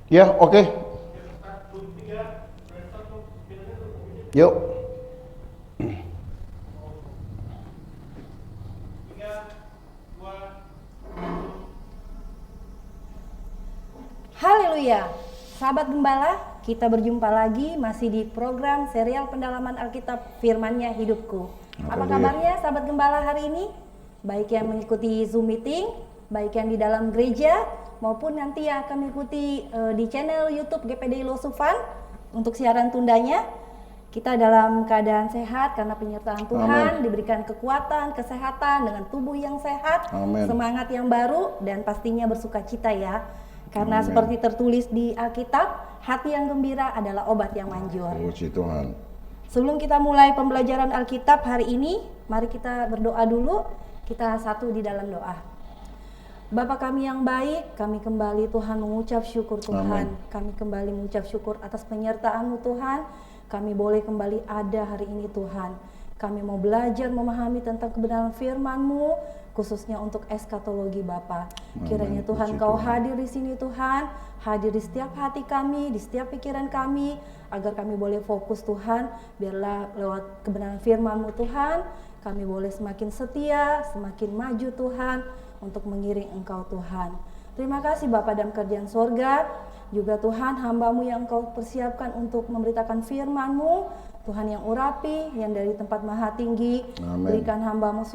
Ya, oke. Yuk. Haleluya, sahabat gembala, kita berjumpa lagi masih di program serial pendalaman Alkitab Firman-Nya Hidupku. Apa Haleluya. kabarnya sahabat gembala hari ini? Baik yang mengikuti Zoom meeting, baik yang di dalam gereja, maupun nanti yang akan mengikuti di channel YouTube GPD Losufan untuk siaran tundanya. Kita dalam keadaan sehat karena penyertaan Tuhan, diberikan kekuatan, kesehatan dengan tubuh yang sehat, Amin. semangat yang baru, dan pastinya bersukacita ya. Karena seperti tertulis di Alkitab, hati yang gembira adalah obat yang manjur. Puji Tuhan. Sebelum kita mulai pembelajaran Alkitab hari ini, mari kita berdoa dulu. Kita satu di dalam doa. Bapa kami yang baik, kami kembali Tuhan mengucap syukur Tuhan. Kami kembali mengucap syukur atas penyertaan-Mu Tuhan. Kami boleh kembali ada hari ini Tuhan. Kami mau belajar memahami tentang kebenaran firman-Mu, khususnya untuk eskatologi Bapa. Kiranya Tuhan Kau hadir di sini Tuhan, hadir di setiap hati kami, di setiap pikiran kami, agar kami boleh fokus Tuhan. Biarlah lewat kebenaran firman-Mu Tuhan, kami boleh semakin setia, semakin maju Tuhan, untuk mengiring Engkau Tuhan. Terima kasih Bapa dalam kerjaan sorga, juga Tuhan hamba-Mu yang Engkau persiapkan untuk memberitakan firman-Mu, Tuhan yang urapi, yang dari tempat maha tinggi. Berikan hamba-Mu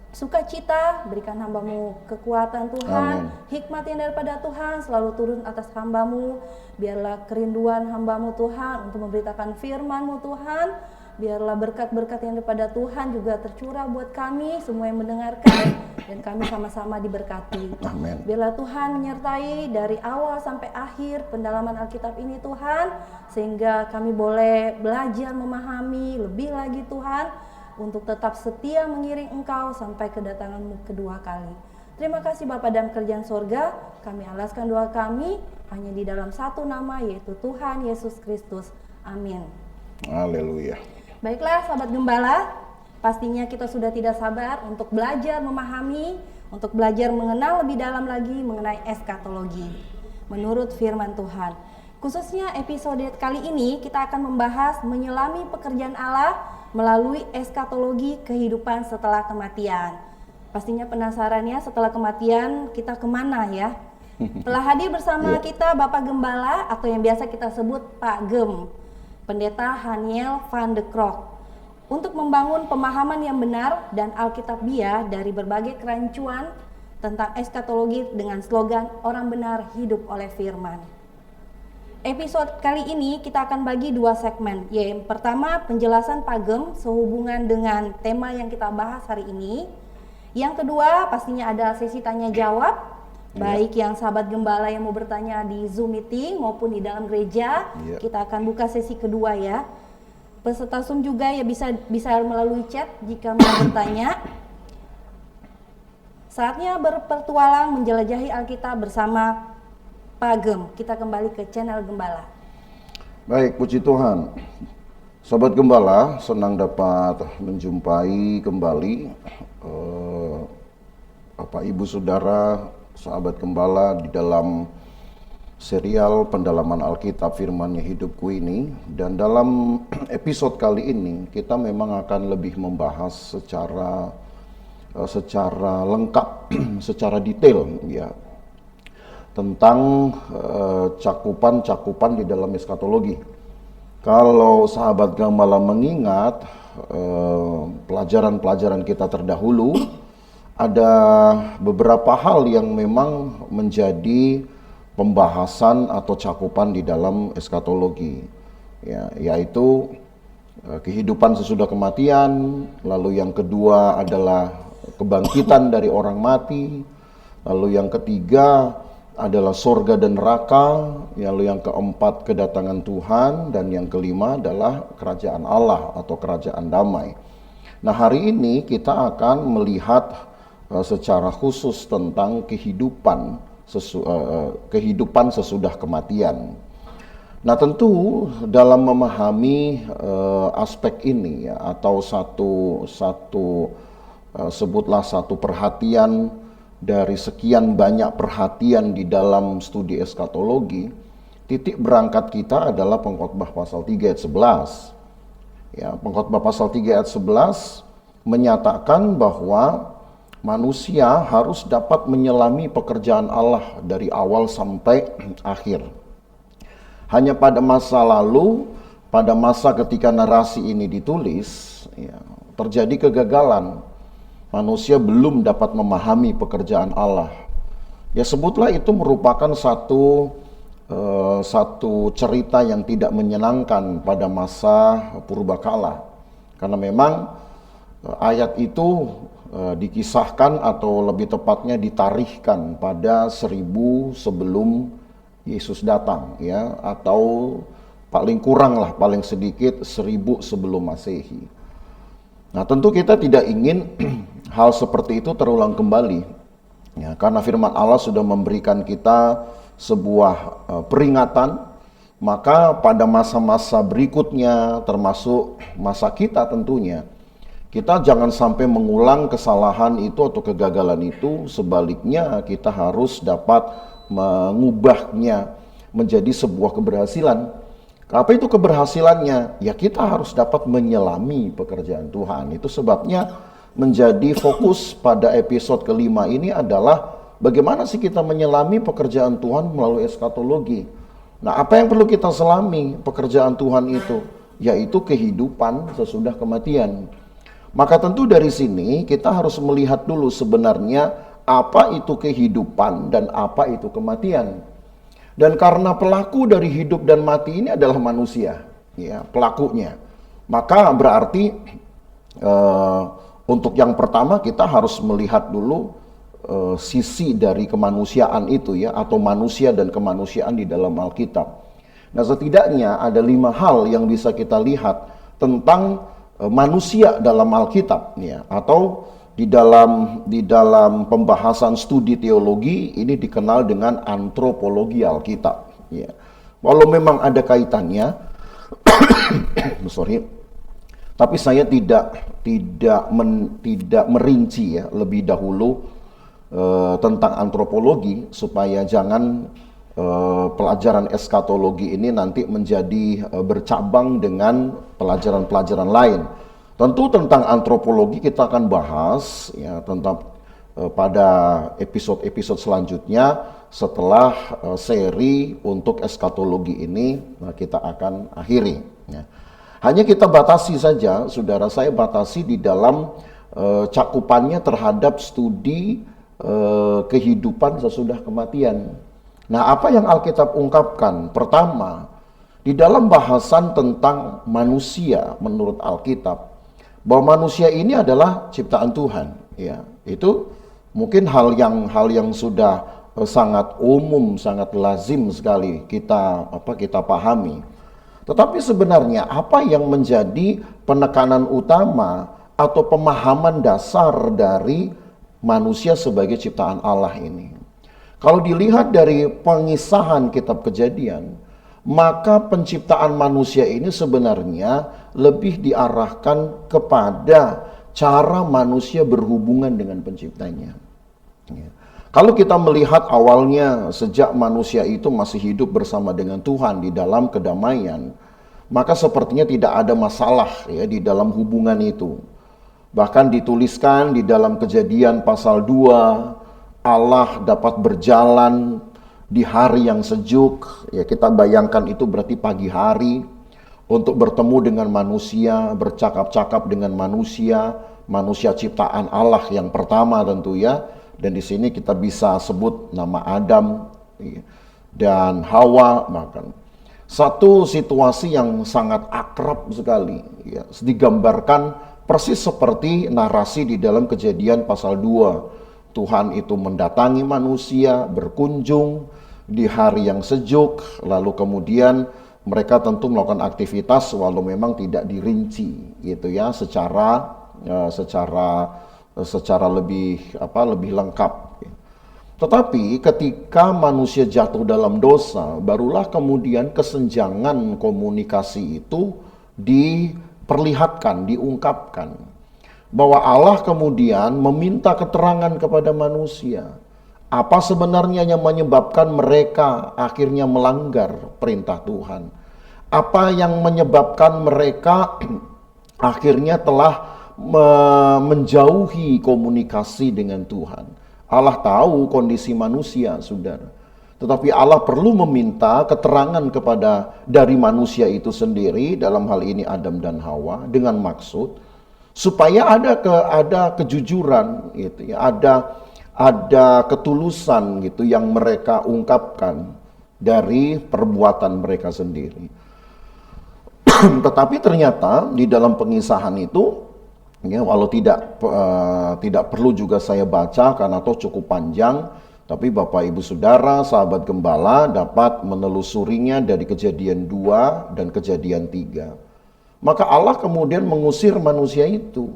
sukacita, berikan hamba-Mu kekuatan Tuhan, hikmat yang daripada Tuhan selalu turun atas hamba-Mu. Biarlah kerinduan hamba-Mu Tuhan untuk memberitakan firman-Mu Tuhan. Biarlah berkat-berkat yang daripada Tuhan juga tercurah buat kami semua yang mendengarkan, dan kami sama-sama diberkati. Amin. Biarlah Tuhan menyertai dari awal sampai akhir pendalaman Alkitab ini Tuhan, sehingga kami boleh belajar memahami lebih lagi Tuhan, untuk tetap setia mengiring Engkau sampai kedatangan-Mu kedua kali. Terima kasih Bapa dalam kerjaan sorga, kami alaskan doa kami hanya di dalam satu nama, yaitu Tuhan Yesus Kristus. Amin. Haleluya. Baiklah sahabat gembala, pastinya kita sudah tidak sabar untuk belajar memahami, untuk belajar mengenal lebih dalam lagi mengenai eskatologi menurut firman Tuhan. Khususnya episode kali ini kita akan membahas menyelami pekerjaan Allah melalui eskatologi kehidupan setelah kematian. Pastinya penasaran ya, setelah kematian kita kemana ya? Telah hadir bersama kita Bapak Gembala atau yang biasa kita sebut Pak Gem, Pendeta Haniel van de Krok, untuk membangun pemahaman yang benar dan Alkitabiah dari berbagai kerancuan tentang eskatologi dengan slogan orang benar hidup oleh firman. Episode kali ini kita akan bagi dua segmen. Yang pertama penjelasan Pak Gem sehubungan dengan tema yang kita bahas hari ini. Yang kedua pastinya ada sesi tanya jawab. Baik yang sahabat gembala yang mau bertanya di Zoom meeting maupun di dalam gereja, kita akan buka sesi kedua ya. Peserta Zoom juga ya bisa melalui chat jika mau bertanya. Saatnya berpetualang menjelajahi Alkitab bersama Pak Gem. Kita kembali ke channel Gembala. Baik, puji Tuhan. Sobat Gembala, senang dapat menjumpai kembali Bapak Ibu Saudara, sahabat Gembala di dalam serial pendalaman Alkitab Firman-Nya Hidupku ini. Dan dalam episode kali ini kita memang akan lebih membahas secara lengkap, secara detail ya, tentang cakupan-cakupan di dalam eskatologi. Kalau sahabat Gembala mengingat pelajaran-pelajaran kita terdahulu, ada beberapa hal yang memang menjadi pembahasan atau cakupan di dalam eskatologi, ya, yaitu kehidupan sesudah kematian, lalu yang kedua adalah kebangkitan dari orang mati, lalu yang ketiga adalah sorga dan neraka, lalu yang keempat kedatangan Tuhan, dan yang kelima adalah kerajaan Allah atau kerajaan damai. Nah, hari ini kita akan melihat secara khusus tentang kehidupan sesudah kematian. Nah, tentu dalam memahami aspek ini ya, atau sebutlah satu perhatian dari sekian banyak perhatian di dalam studi eskatologi, titik berangkat kita adalah Pengkhotbah pasal 3 ayat 11. Ya, Pengkhotbah pasal 3 ayat 11 menyatakan bahwa manusia harus dapat menyelami pekerjaan Allah dari awal sampai akhir. Hanya pada masa lalu, pada masa ketika narasi ini ditulis, ya, terjadi kegagalan. Manusia belum dapat memahami pekerjaan Allah. Ya, sebutlah itu merupakan satu cerita yang tidak menyenangkan pada masa purbakala. Karena memang ayat itu dikisahkan atau lebih tepatnya ditarikhkan pada 1000 sebelum Yesus datang, ya, atau paling kurang lah, paling sedikit 1000 sebelum Masehi. Nah, tentu kita tidak ingin hal seperti itu terulang kembali, ya, karena firman Allah sudah memberikan kita sebuah peringatan. Maka pada masa-masa berikutnya, termasuk masa kita tentunya, kita jangan sampai mengulang kesalahan itu atau kegagalan itu. Sebaliknya, kita harus dapat mengubahnya menjadi sebuah keberhasilan. Apa itu keberhasilannya? Ya, kita harus dapat menyelami pekerjaan Tuhan. Itu sebabnya menjadi fokus pada episode kelima ini adalah bagaimana sih kita menyelami pekerjaan Tuhan melalui eskatologi. Nah, apa yang perlu kita selami pekerjaan Tuhan itu? Yaitu kehidupan sesudah kematian. Maka tentu dari sini kita harus melihat dulu sebenarnya apa itu kehidupan dan apa itu kematian. Dan karena pelaku dari hidup dan mati ini adalah manusia, ya, pelakunya. Maka berarti untuk yang pertama kita harus melihat dulu sisi dari kemanusiaan itu, ya, atau manusia dan kemanusiaan di dalam Alkitab. Nah, setidaknya ada 5 hal yang bisa kita lihat tentang manusia dalam Alkitab, ya, atau di dalam pembahasan studi teologi ini dikenal dengan antropologi Alkitab, ya. Walau memang ada kaitannya, tapi saya tidak merinci, ya, lebih dahulu tentang antropologi supaya jangan pelajaran eskatologi ini nanti menjadi bercabang dengan pelajaran-pelajaran lain. Tentu tentang antropologi kita akan bahas, ya, tentang pada episode-episode selanjutnya setelah seri untuk eskatologi ini kita akan akhiri, ya. Hanya kita batasi saja, saudara, saya batasi di dalam cakupannya terhadap studi kehidupan sesudah kematian. Nah, apa yang Alkitab ungkapkan? Pertama, di dalam bahasan tentang manusia menurut Alkitab, bahwa manusia ini adalah ciptaan Tuhan, ya. Itu mungkin hal yang sudah sangat umum, sangat lazim sekali kita pahami. Tetapi sebenarnya apa yang menjadi penekanan utama atau pemahaman dasar dari manusia sebagai ciptaan Allah ini? Kalau dilihat dari pengisahan kitab Kejadian, maka penciptaan manusia ini sebenarnya lebih diarahkan kepada cara manusia berhubungan dengan penciptanya. Ya. Kalau kita melihat awalnya sejak manusia itu masih hidup bersama dengan Tuhan di dalam kedamaian, maka sepertinya tidak ada masalah, ya, di dalam hubungan itu. Bahkan dituliskan di dalam Kejadian pasal 2, Allah dapat berjalan di hari yang sejuk, ya, kita bayangkan itu berarti pagi hari, untuk bertemu dengan manusia, bercakap-cakap dengan manusia ciptaan Allah yang pertama tentu, ya. Dan di sini kita bisa sebut nama Adam, ya, dan Hawa. Bahkan satu situasi yang sangat akrab sekali, ya, digambarkan persis seperti narasi di dalam Kejadian pasal 2. Tuhan itu mendatangi manusia, berkunjung di hari yang sejuk, lalu kemudian mereka tentu melakukan aktivitas walau memang tidak dirinci, gitu, ya, secara lebih lengkap. Tetapi ketika manusia jatuh dalam dosa, barulah kemudian kesenjangan komunikasi itu diperlihatkan, diungkapkan. Bahwa Allah kemudian meminta keterangan kepada manusia. Apa sebenarnya yang menyebabkan mereka akhirnya melanggar perintah Tuhan? Apa yang menyebabkan mereka akhirnya telah menjauhi komunikasi dengan Tuhan? Allah tahu kondisi manusia, saudara. Tetapi Allah perlu meminta keterangan dari manusia itu sendiri, dalam hal ini Adam dan Hawa, dengan maksud supaya ada kejujuran gitu ya, ada ketulusan gitu yang mereka ungkapkan dari perbuatan mereka sendiri. Tetapi ternyata di dalam pengisahan itu, ya, walau tidak perlu juga saya baca karena toh cukup panjang, tapi Bapak Ibu Saudara, sahabat gembala dapat menelusurinya dari Kejadian 2 dan Kejadian 3. Maka Allah kemudian mengusir manusia itu.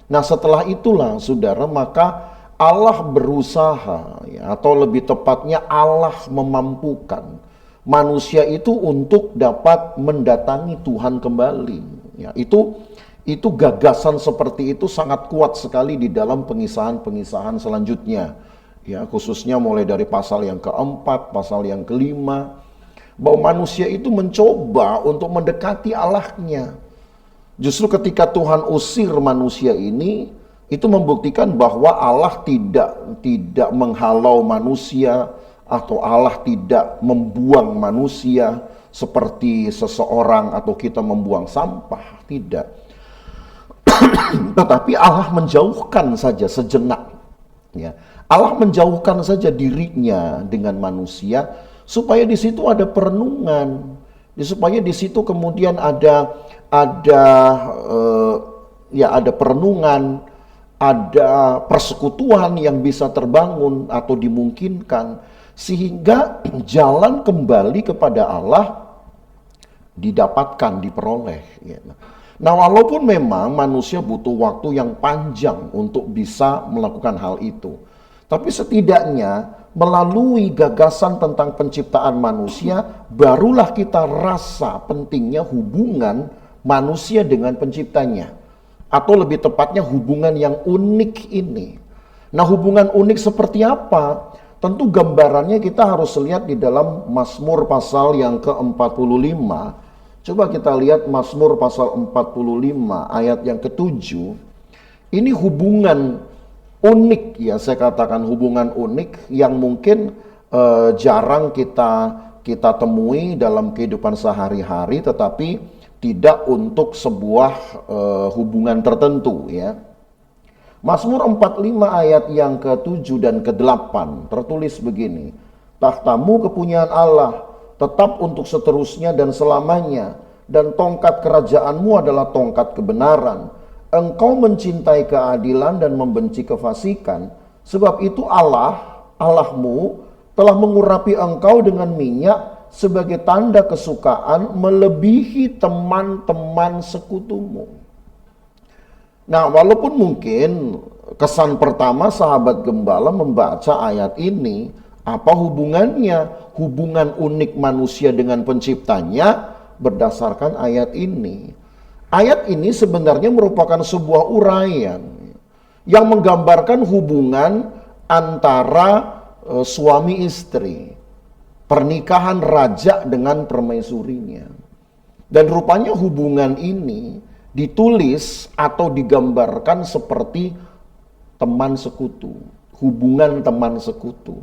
Nah, setelah itulah saudara, maka Allah berusaha, ya, atau lebih tepatnya Allah memampukan manusia itu untuk dapat mendatangi Tuhan kembali. Ya, itu gagasan seperti itu sangat kuat sekali di dalam pengisahan-pengisahan selanjutnya. Ya, khususnya mulai dari pasal yang keempat, pasal yang kelima, bahwa manusia itu mencoba untuk mendekati Allahnya. Justru ketika Tuhan usir manusia ini, itu membuktikan bahwa Allah tidak menghalau manusia, atau Allah tidak membuang manusia seperti seseorang atau kita membuang sampah, tidak. Tetapi Allah menjauhkan saja sejenak, ya. Allah menjauhkan saja dirinya dengan manusia supaya di situ ada perenungan, supaya di situ kemudian ada perenungan, ada persekutuan yang bisa terbangun atau dimungkinkan, sehingga jalan kembali kepada Allah didapatkan, diperoleh. Nah, walaupun memang manusia butuh waktu yang panjang untuk bisa melakukan hal itu, tapi setidaknya melalui gagasan tentang penciptaan manusia, barulah kita rasa pentingnya hubungan manusia dengan penciptanya. Atau lebih tepatnya hubungan yang unik ini. Nah, hubungan unik seperti apa? Tentu gambarannya kita harus lihat di dalam Mazmur pasal yang ke-45. Coba kita lihat Mazmur pasal 45 ayat yang ke-7. Ini hubungan unik, ya, saya katakan hubungan unik yang mungkin jarang kita temui dalam kehidupan sehari-hari, tetapi tidak untuk sebuah hubungan tertentu, ya. Mazmur 45 ayat yang ke-7 dan ke-8 tertulis begini: "Tahtamu kepunyaan Allah, tetap untuk seterusnya dan selamanya, dan tongkat kerajaanmu adalah tongkat kebenaran. Engkau mencintai keadilan dan membenci kefasikan, sebab itu Allahmu telah mengurapi engkau dengan minyak sebagai tanda kesukaan melebihi teman-teman sekutumu." Nah, walaupun mungkin kesan pertama sahabat gembala membaca ayat ini, apa hubungannya? Hubungan unik manusia dengan penciptanya berdasarkan ayat ini. Ayat ini sebenarnya merupakan sebuah uraian yang menggambarkan hubungan antara suami istri, pernikahan raja dengan permaisurinya. Dan rupanya hubungan ini ditulis atau digambarkan seperti teman sekutu, hubungan teman sekutu.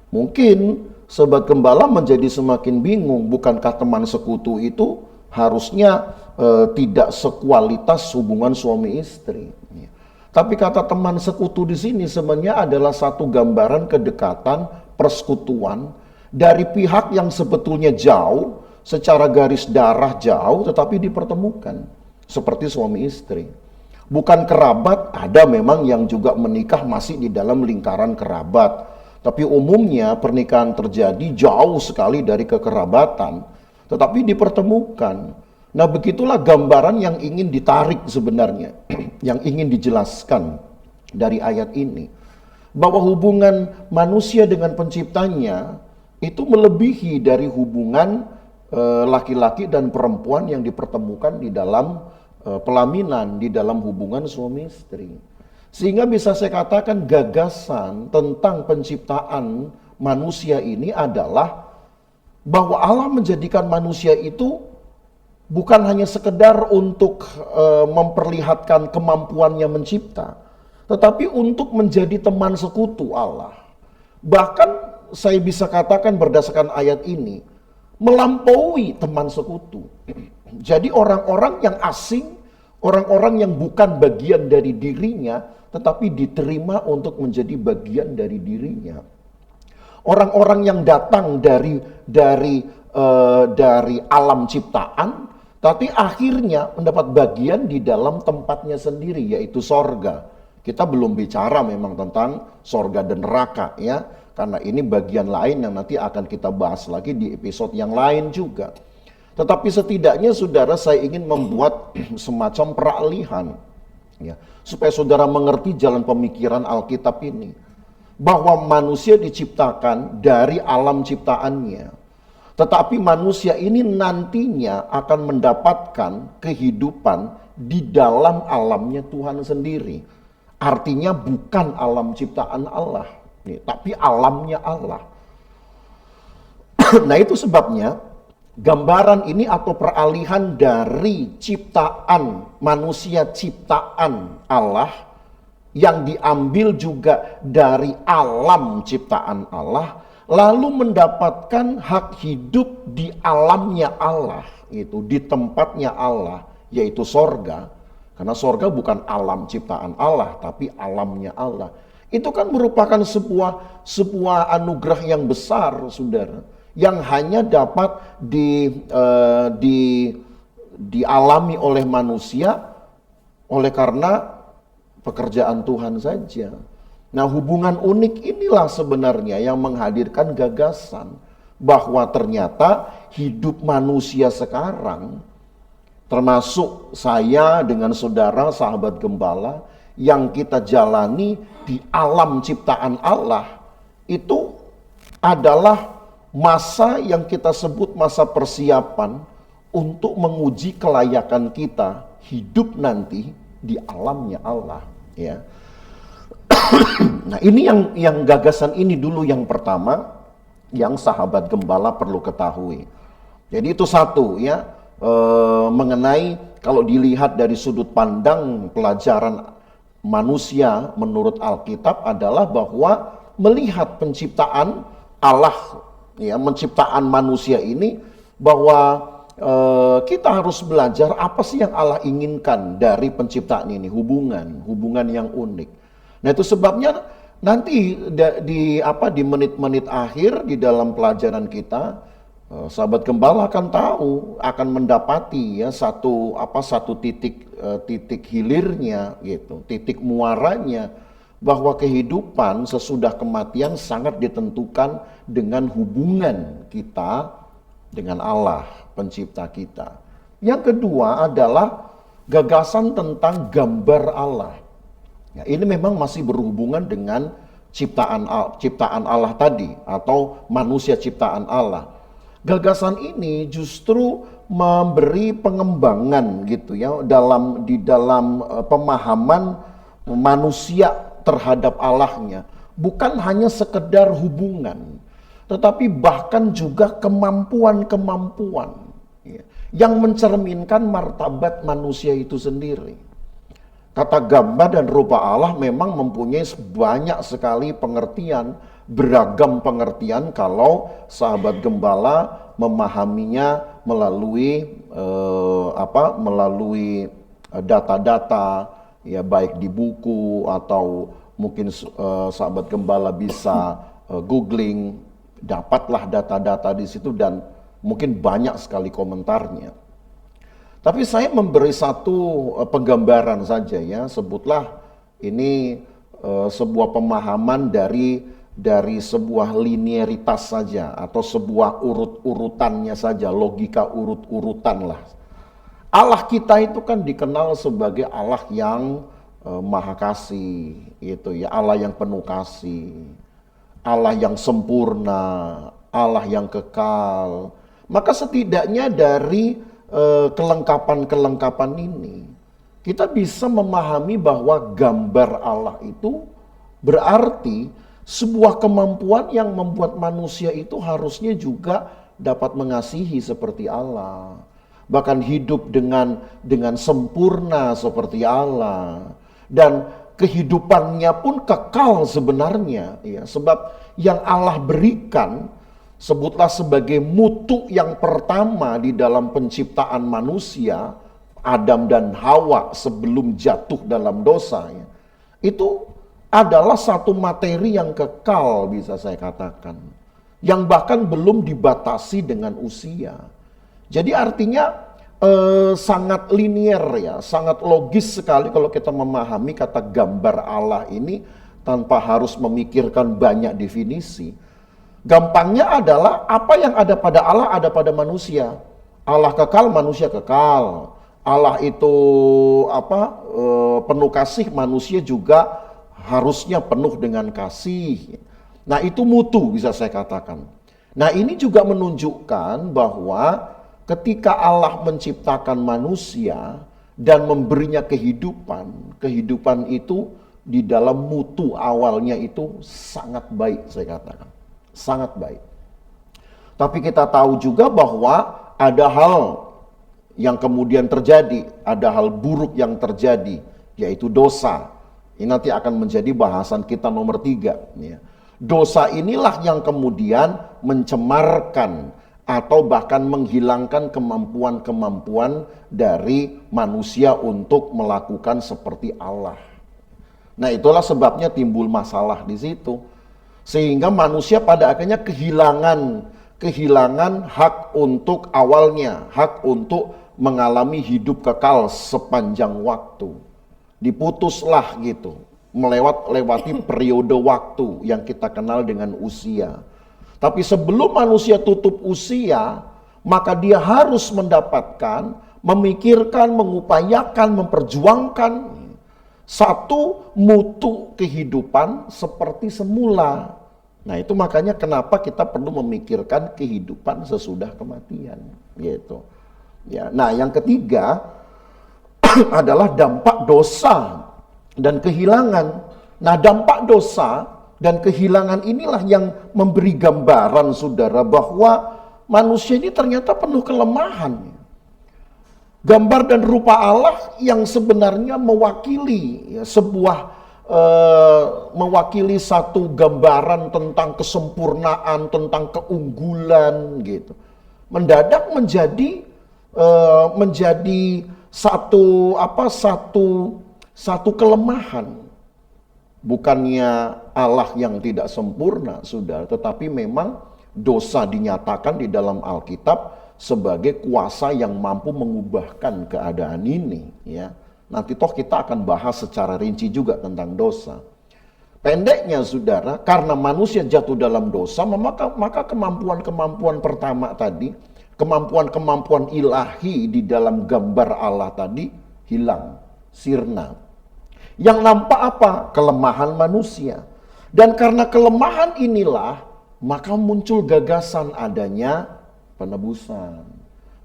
Mungkin sobat gembala menjadi semakin bingung, bukankah teman sekutu itu harusnya tidak sekualitas hubungan suami istri? Tapi kata teman sekutu di sini sebenarnya adalah satu gambaran kedekatan, persekutuan dari pihak yang sebetulnya jauh, secara garis darah jauh, tetapi dipertemukan seperti suami istri. Bukan kerabat, ada memang yang juga menikah masih di dalam lingkaran kerabat, tapi umumnya pernikahan terjadi jauh sekali dari kekerabatan, tetapi dipertemukan. Nah, begitulah gambaran yang ingin ditarik sebenarnya, yang ingin dijelaskan dari ayat ini, bahwa hubungan manusia dengan penciptanya itu melebihi dari hubungan laki-laki dan perempuan yang dipertemukan di dalam pelaminan, di dalam hubungan suami istri. Sehingga bisa saya katakan gagasan tentang penciptaan manusia ini adalah bahwa Allah menjadikan manusia itu bukan hanya sekedar untuk memperlihatkan kemampuannya mencipta, tetapi untuk menjadi teman sekutu Allah. Bahkan saya bisa katakan berdasarkan ayat ini, melampaui teman sekutu. Jadi orang-orang yang asing, orang-orang yang bukan bagian dari dirinya, tetapi diterima untuk menjadi bagian dari dirinya. Orang-orang yang datang dari alam ciptaan, tapi akhirnya mendapat bagian di dalam tempatnya sendiri, yaitu sorga. Kita belum bicara memang tentang sorga dan neraka ya, karena ini bagian lain yang nanti akan kita bahas lagi di episode yang lain juga. Tetapi setidaknya saudara, saya ingin membuat semacam peralihan ya, supaya saudara mengerti jalan pemikiran Alkitab ini, bahwa manusia diciptakan dari alam ciptaannya, tetapi manusia ini nantinya akan mendapatkan kehidupan di dalam alamnya Tuhan sendiri. Artinya bukan alam ciptaan Allah, tapi alamnya Allah. Nah itu sebabnya gambaran ini atau peralihan dari ciptaan manusia, ciptaan Allah, yang diambil juga dari alam ciptaan Allah, lalu mendapatkan hak hidup di alamnya Allah, itu di tempatnya Allah, yaitu sorga. Karena sorga bukan alam ciptaan Allah, tapi alamnya Allah. Itu kan merupakan sebuah anugerah yang besar, saudara, yang hanya dapat dialami oleh manusia oleh karena pekerjaan Tuhan saja. Nah, hubungan unik inilah sebenarnya yang menghadirkan gagasan bahwa ternyata hidup manusia sekarang, termasuk saya dengan saudara sahabat gembala, yang kita jalani di alam ciptaan Allah, itu adalah masa yang kita sebut masa persiapan untuk menguji kelayakan kita hidup nanti di alamnya Allah ya. Nah ini yang gagasan ini dulu yang pertama yang sahabat gembala perlu ketahui. Jadi itu satu ya, mengenai kalau dilihat dari sudut pandang pelajaran manusia menurut Alkitab adalah bahwa melihat penciptaan Allah ya, menciptaan manusia ini, bahwa kita harus belajar apa sih yang Allah inginkan dari penciptaan ini, hubungan yang unik. Nah itu sebabnya nanti di menit-menit akhir di dalam pelajaran kita, sahabat gembala akan tahu, akan mendapati ya satu titik hilirnya gitu, titik muaranya, bahwa kehidupan sesudah kematian sangat ditentukan dengan hubungan kita dengan Allah, pencipta kita. Yang kedua adalah gagasan tentang gambar Allah. Ya, ini memang masih berhubungan dengan ciptaan Allah tadi, atau manusia ciptaan Allah. Gagasan ini justru memberi pengembangan gitu ya di dalam pemahaman manusia terhadap Allahnya, bukan hanya sekedar hubungan, tetapi bahkan juga kemampuan-kemampuan ya, yang mencerminkan martabat manusia itu sendiri. Kata gambar dan rupa Allah memang mempunyai banyak sekali pengertian, beragam pengertian kalau sahabat gembala memahaminya melalui data-data ya, baik di buku atau mungkin sahabat gembala bisa googling, dapatlah data-data di situ dan mungkin banyak sekali komentarnya. Tapi saya memberi satu penggambaran saja ya, sebutlah ini sebuah pemahaman dari sebuah linearitas saja, atau sebuah urut-urutannya saja, logika urut-urutan lah. Allah kita itu kan dikenal sebagai Allah yang maha kasih, itu ya, Allah yang penuh kasih, Allah yang sempurna, Allah yang kekal. Maka setidaknya dari kelengkapan-kelengkapan ini, kita bisa memahami bahwa gambar Allah itu berarti sebuah kemampuan yang membuat manusia itu harusnya juga dapat mengasihi seperti Allah. Bahkan hidup dengan sempurna seperti Allah. Dan kehidupannya pun kekal sebenarnya. Ya, sebab yang Allah berikan, sebutlah sebagai mutu yang pertama di dalam penciptaan manusia, Adam dan Hawa sebelum jatuh dalam dosa. Ya, itu adalah satu materi yang kekal, bisa saya katakan, yang bahkan belum dibatasi dengan usia. Jadi artinya sangat linier ya, sangat logis sekali kalau kita memahami kata gambar Allah ini tanpa harus memikirkan banyak definisi. Gampangnya adalah apa yang ada pada Allah ada pada manusia. Allah kekal, manusia kekal. Allah itu penuh kasih, manusia juga harusnya penuh dengan kasih. Nah, itu mutu bisa saya katakan. Nah, ini juga menunjukkan bahwa ketika Allah menciptakan manusia dan memberinya kehidupan, kehidupan itu di dalam mutu awalnya itu sangat baik, saya katakan. Sangat baik. Tapi kita tahu juga bahwa ada hal yang kemudian terjadi, ada hal buruk yang terjadi, yaitu dosa. Ini nanti akan menjadi bahasan kita nomor 3. Ya. Dosa inilah yang kemudian mencemarkan atau bahkan menghilangkan kemampuan-kemampuan dari manusia untuk melakukan seperti Allah. Nah, itulah sebabnya timbul masalah di situ. Sehingga manusia pada akhirnya kehilangan hak untuk awalnya, hak untuk mengalami hidup kekal sepanjang waktu. Diputuslah gitu, melewati periode waktu yang kita kenal dengan usia. Tapi sebelum manusia tutup usia, maka dia harus mendapatkan, memikirkan, mengupayakan, memperjuangkan satu mutu kehidupan seperti semula. Nah, itu makanya kenapa kita perlu memikirkan kehidupan sesudah kematian, gitu. Ya, nah yang ketiga adalah dampak dosa dan kehilangan. Nah, dampak dosa dan kehilangan inilah yang memberi gambaran, saudara, bahwa manusia ini ternyata penuh kelemahan. Gambar dan rupa Allah yang sebenarnya mewakili mewakili satu gambaran tentang kesempurnaan, tentang keunggulan, gitu. Mendadak menjadi satu kelemahan. Bukannya Allah yang tidak sempurna, saudara, tetapi memang dosa dinyatakan di dalam Alkitab sebagai kuasa yang mampu mengubahkan keadaan ini. Ya, nanti toh kita akan bahas secara rinci juga tentang dosa. Pendeknya, saudara, karena manusia jatuh dalam dosa, maka kemampuan-kemampuan pertama tadi, kemampuan-kemampuan ilahi di dalam gambar Allah tadi hilang, sirna. Yang nampak apa? Kelemahan manusia. Dan karena kelemahan inilah, maka muncul gagasan adanya penebusan.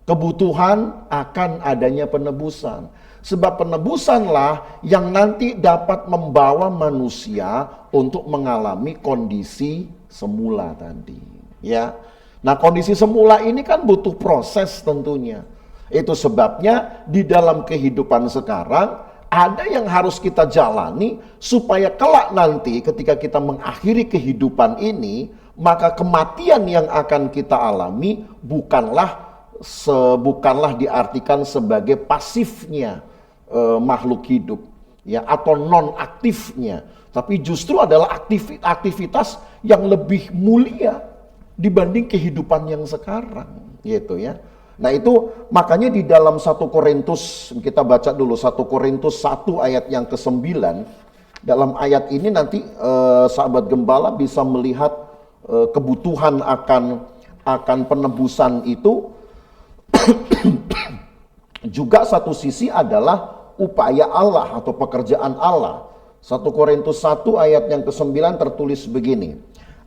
Kebutuhan akan adanya penebusan. Sebab penebusanlah yang nanti dapat membawa manusia untuk mengalami kondisi semula tadi. Ya. Nah, kondisi semula ini kan butuh proses tentunya. Itu sebabnya di dalam kehidupan sekarang ada yang harus kita jalani supaya kelak nanti ketika kita mengakhiri kehidupan ini, maka kematian yang akan kita alami bukanlah diartikan sebagai pasifnya makhluk hidup, ya, atau non aktifnya, tapi justru adalah aktivitas yang lebih mulia dibanding kehidupan yang sekarang, gitu ya. Nah, itu makanya di dalam 1 Korintus, kita baca dulu 1 Korintus 1 ayat yang ke-9. Dalam ayat ini nanti sahabat gembala bisa melihat kebutuhan akan penebusan itu. Juga satu sisi adalah upaya Allah atau pekerjaan Allah. 1 Korintus 1 ayat yang ke-9 tertulis begini.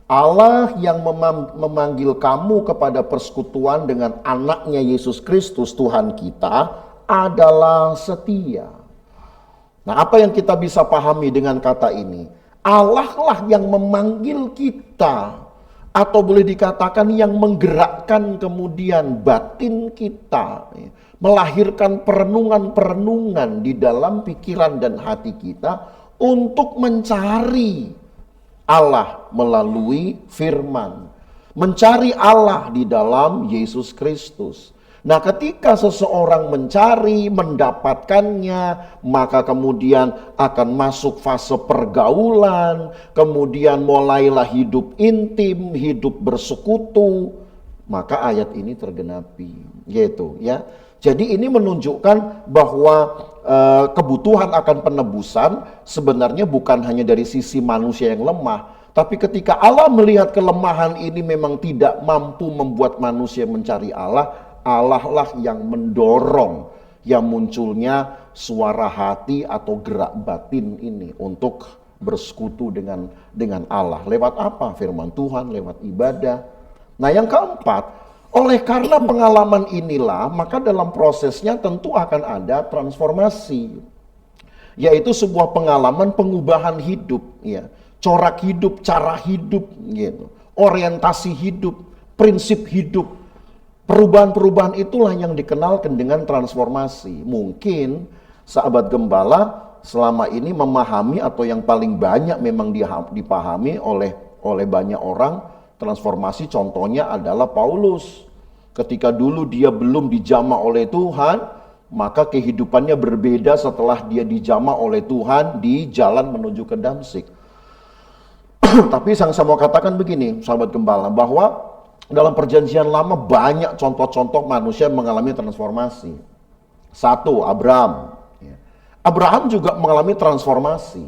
Allah yang memanggil kamu kepada persekutuan dengan anaknya Yesus Kristus Tuhan kita adalah setia. Nah, apa yang kita bisa pahami dengan kata ini? Allah lah yang memanggil kita, atau boleh dikatakan yang menggerakkan kemudian batin kita, melahirkan perenungan-perenungan di dalam pikiran dan hati kita untuk mencari Allah melalui firman, mencari Allah di dalam Yesus Kristus. Nah, ketika seseorang mencari, mendapatkannya, maka kemudian akan masuk fase pergaulan, kemudian mulailah hidup intim, hidup bersekutu, maka ayat ini tergenapi, gitu ya. Jadi ini menunjukkan bahwa kebutuhan akan penebusan sebenarnya bukan hanya dari sisi manusia yang lemah, tapi ketika Allah melihat kelemahan ini memang tidak mampu membuat manusia mencari Allah, Allah lah yang mendorong yang munculnya suara hati atau gerak batin ini untuk bersekutu dengan Allah. Lewat apa? Firman Tuhan, lewat ibadah. Nah, yang keempat, oleh karena pengalaman inilah, maka dalam prosesnya tentu akan ada transformasi, yaitu sebuah pengalaman pengubahan hidup, ya, corak hidup, cara hidup, gitu, orientasi hidup, prinsip hidup. Perubahan-perubahan itulah yang dikenalkan dengan transformasi. Mungkin sahabat gembala selama ini memahami, atau yang paling banyak memang dipahami oleh banyak orang, transformasi contohnya adalah Paulus. Ketika dulu dia belum dijamah oleh Tuhan, maka kehidupannya berbeda setelah dia dijamah oleh Tuhan di jalan menuju ke Damsik. Tapi saya mau katakan begini, sahabat gembala, bahwa dalam perjanjian lama banyak contoh-contoh manusia mengalami transformasi. Satu, Abraham. Abraham juga mengalami transformasi.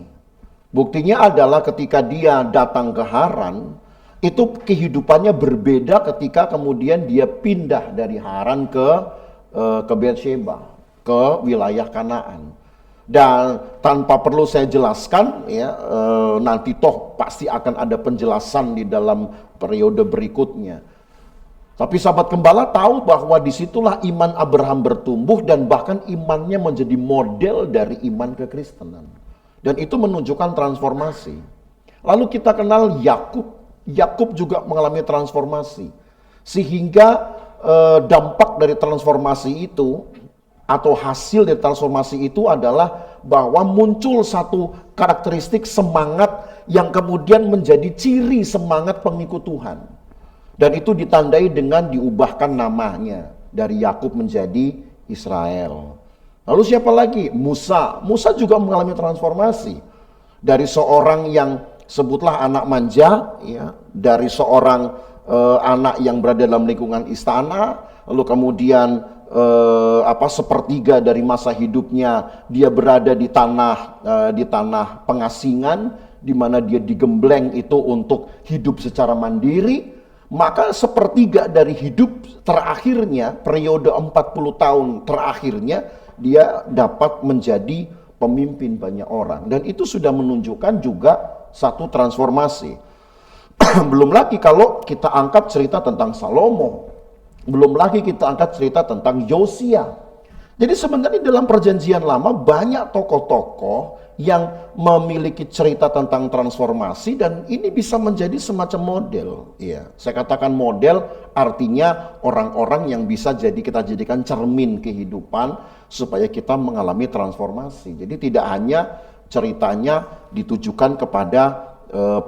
Buktinya adalah ketika dia datang ke Haran, itu kehidupannya berbeda ketika kemudian dia pindah dari Haran ke Beersheba, ke wilayah Kanaan. Dan tanpa perlu saya jelaskan, ya, nanti toh pasti akan ada penjelasan di dalam periode berikutnya. Tapi sahabat gembala tahu bahwa disitulah iman Abraham bertumbuh, dan bahkan imannya menjadi model dari iman kekristenan. Dan itu menunjukkan transformasi. Lalu kita kenal Yakub. Yakub juga mengalami transformasi. Sehingga dampak dari transformasi itu, atau hasil dari transformasi itu adalah bahwa muncul satu karakteristik semangat yang kemudian menjadi ciri semangat pengikut Tuhan. Dan itu ditandai dengan diubahkan namanya dari Yakub menjadi Israel. Lalu siapa lagi? Musa. Musa juga mengalami transformasi. Dari seorang yang sebutlah anak manja, ya, dari seorang anak yang berada dalam lingkungan istana, lalu kemudian sepertiga dari masa hidupnya dia berada di tanah pengasingan, di mana dia digembleng itu untuk hidup secara mandiri. Maka sepertiga dari hidup terakhirnya, periode 40 tahun terakhirnya, dia dapat menjadi pemimpin banyak orang. Dan itu sudah menunjukkan juga satu transformasi. Belum lagi kalau kita angkat cerita tentang Salomo. Belum lagi kita angkat cerita tentang Yosia. Jadi sebenarnya dalam perjanjian lama banyak tokoh-tokoh yang memiliki cerita tentang transformasi, dan ini bisa menjadi semacam model. Ya, saya katakan model artinya orang-orang yang bisa kita jadikan cermin kehidupan supaya kita mengalami transformasi. Jadi tidak hanya ceritanya ditujukan kepada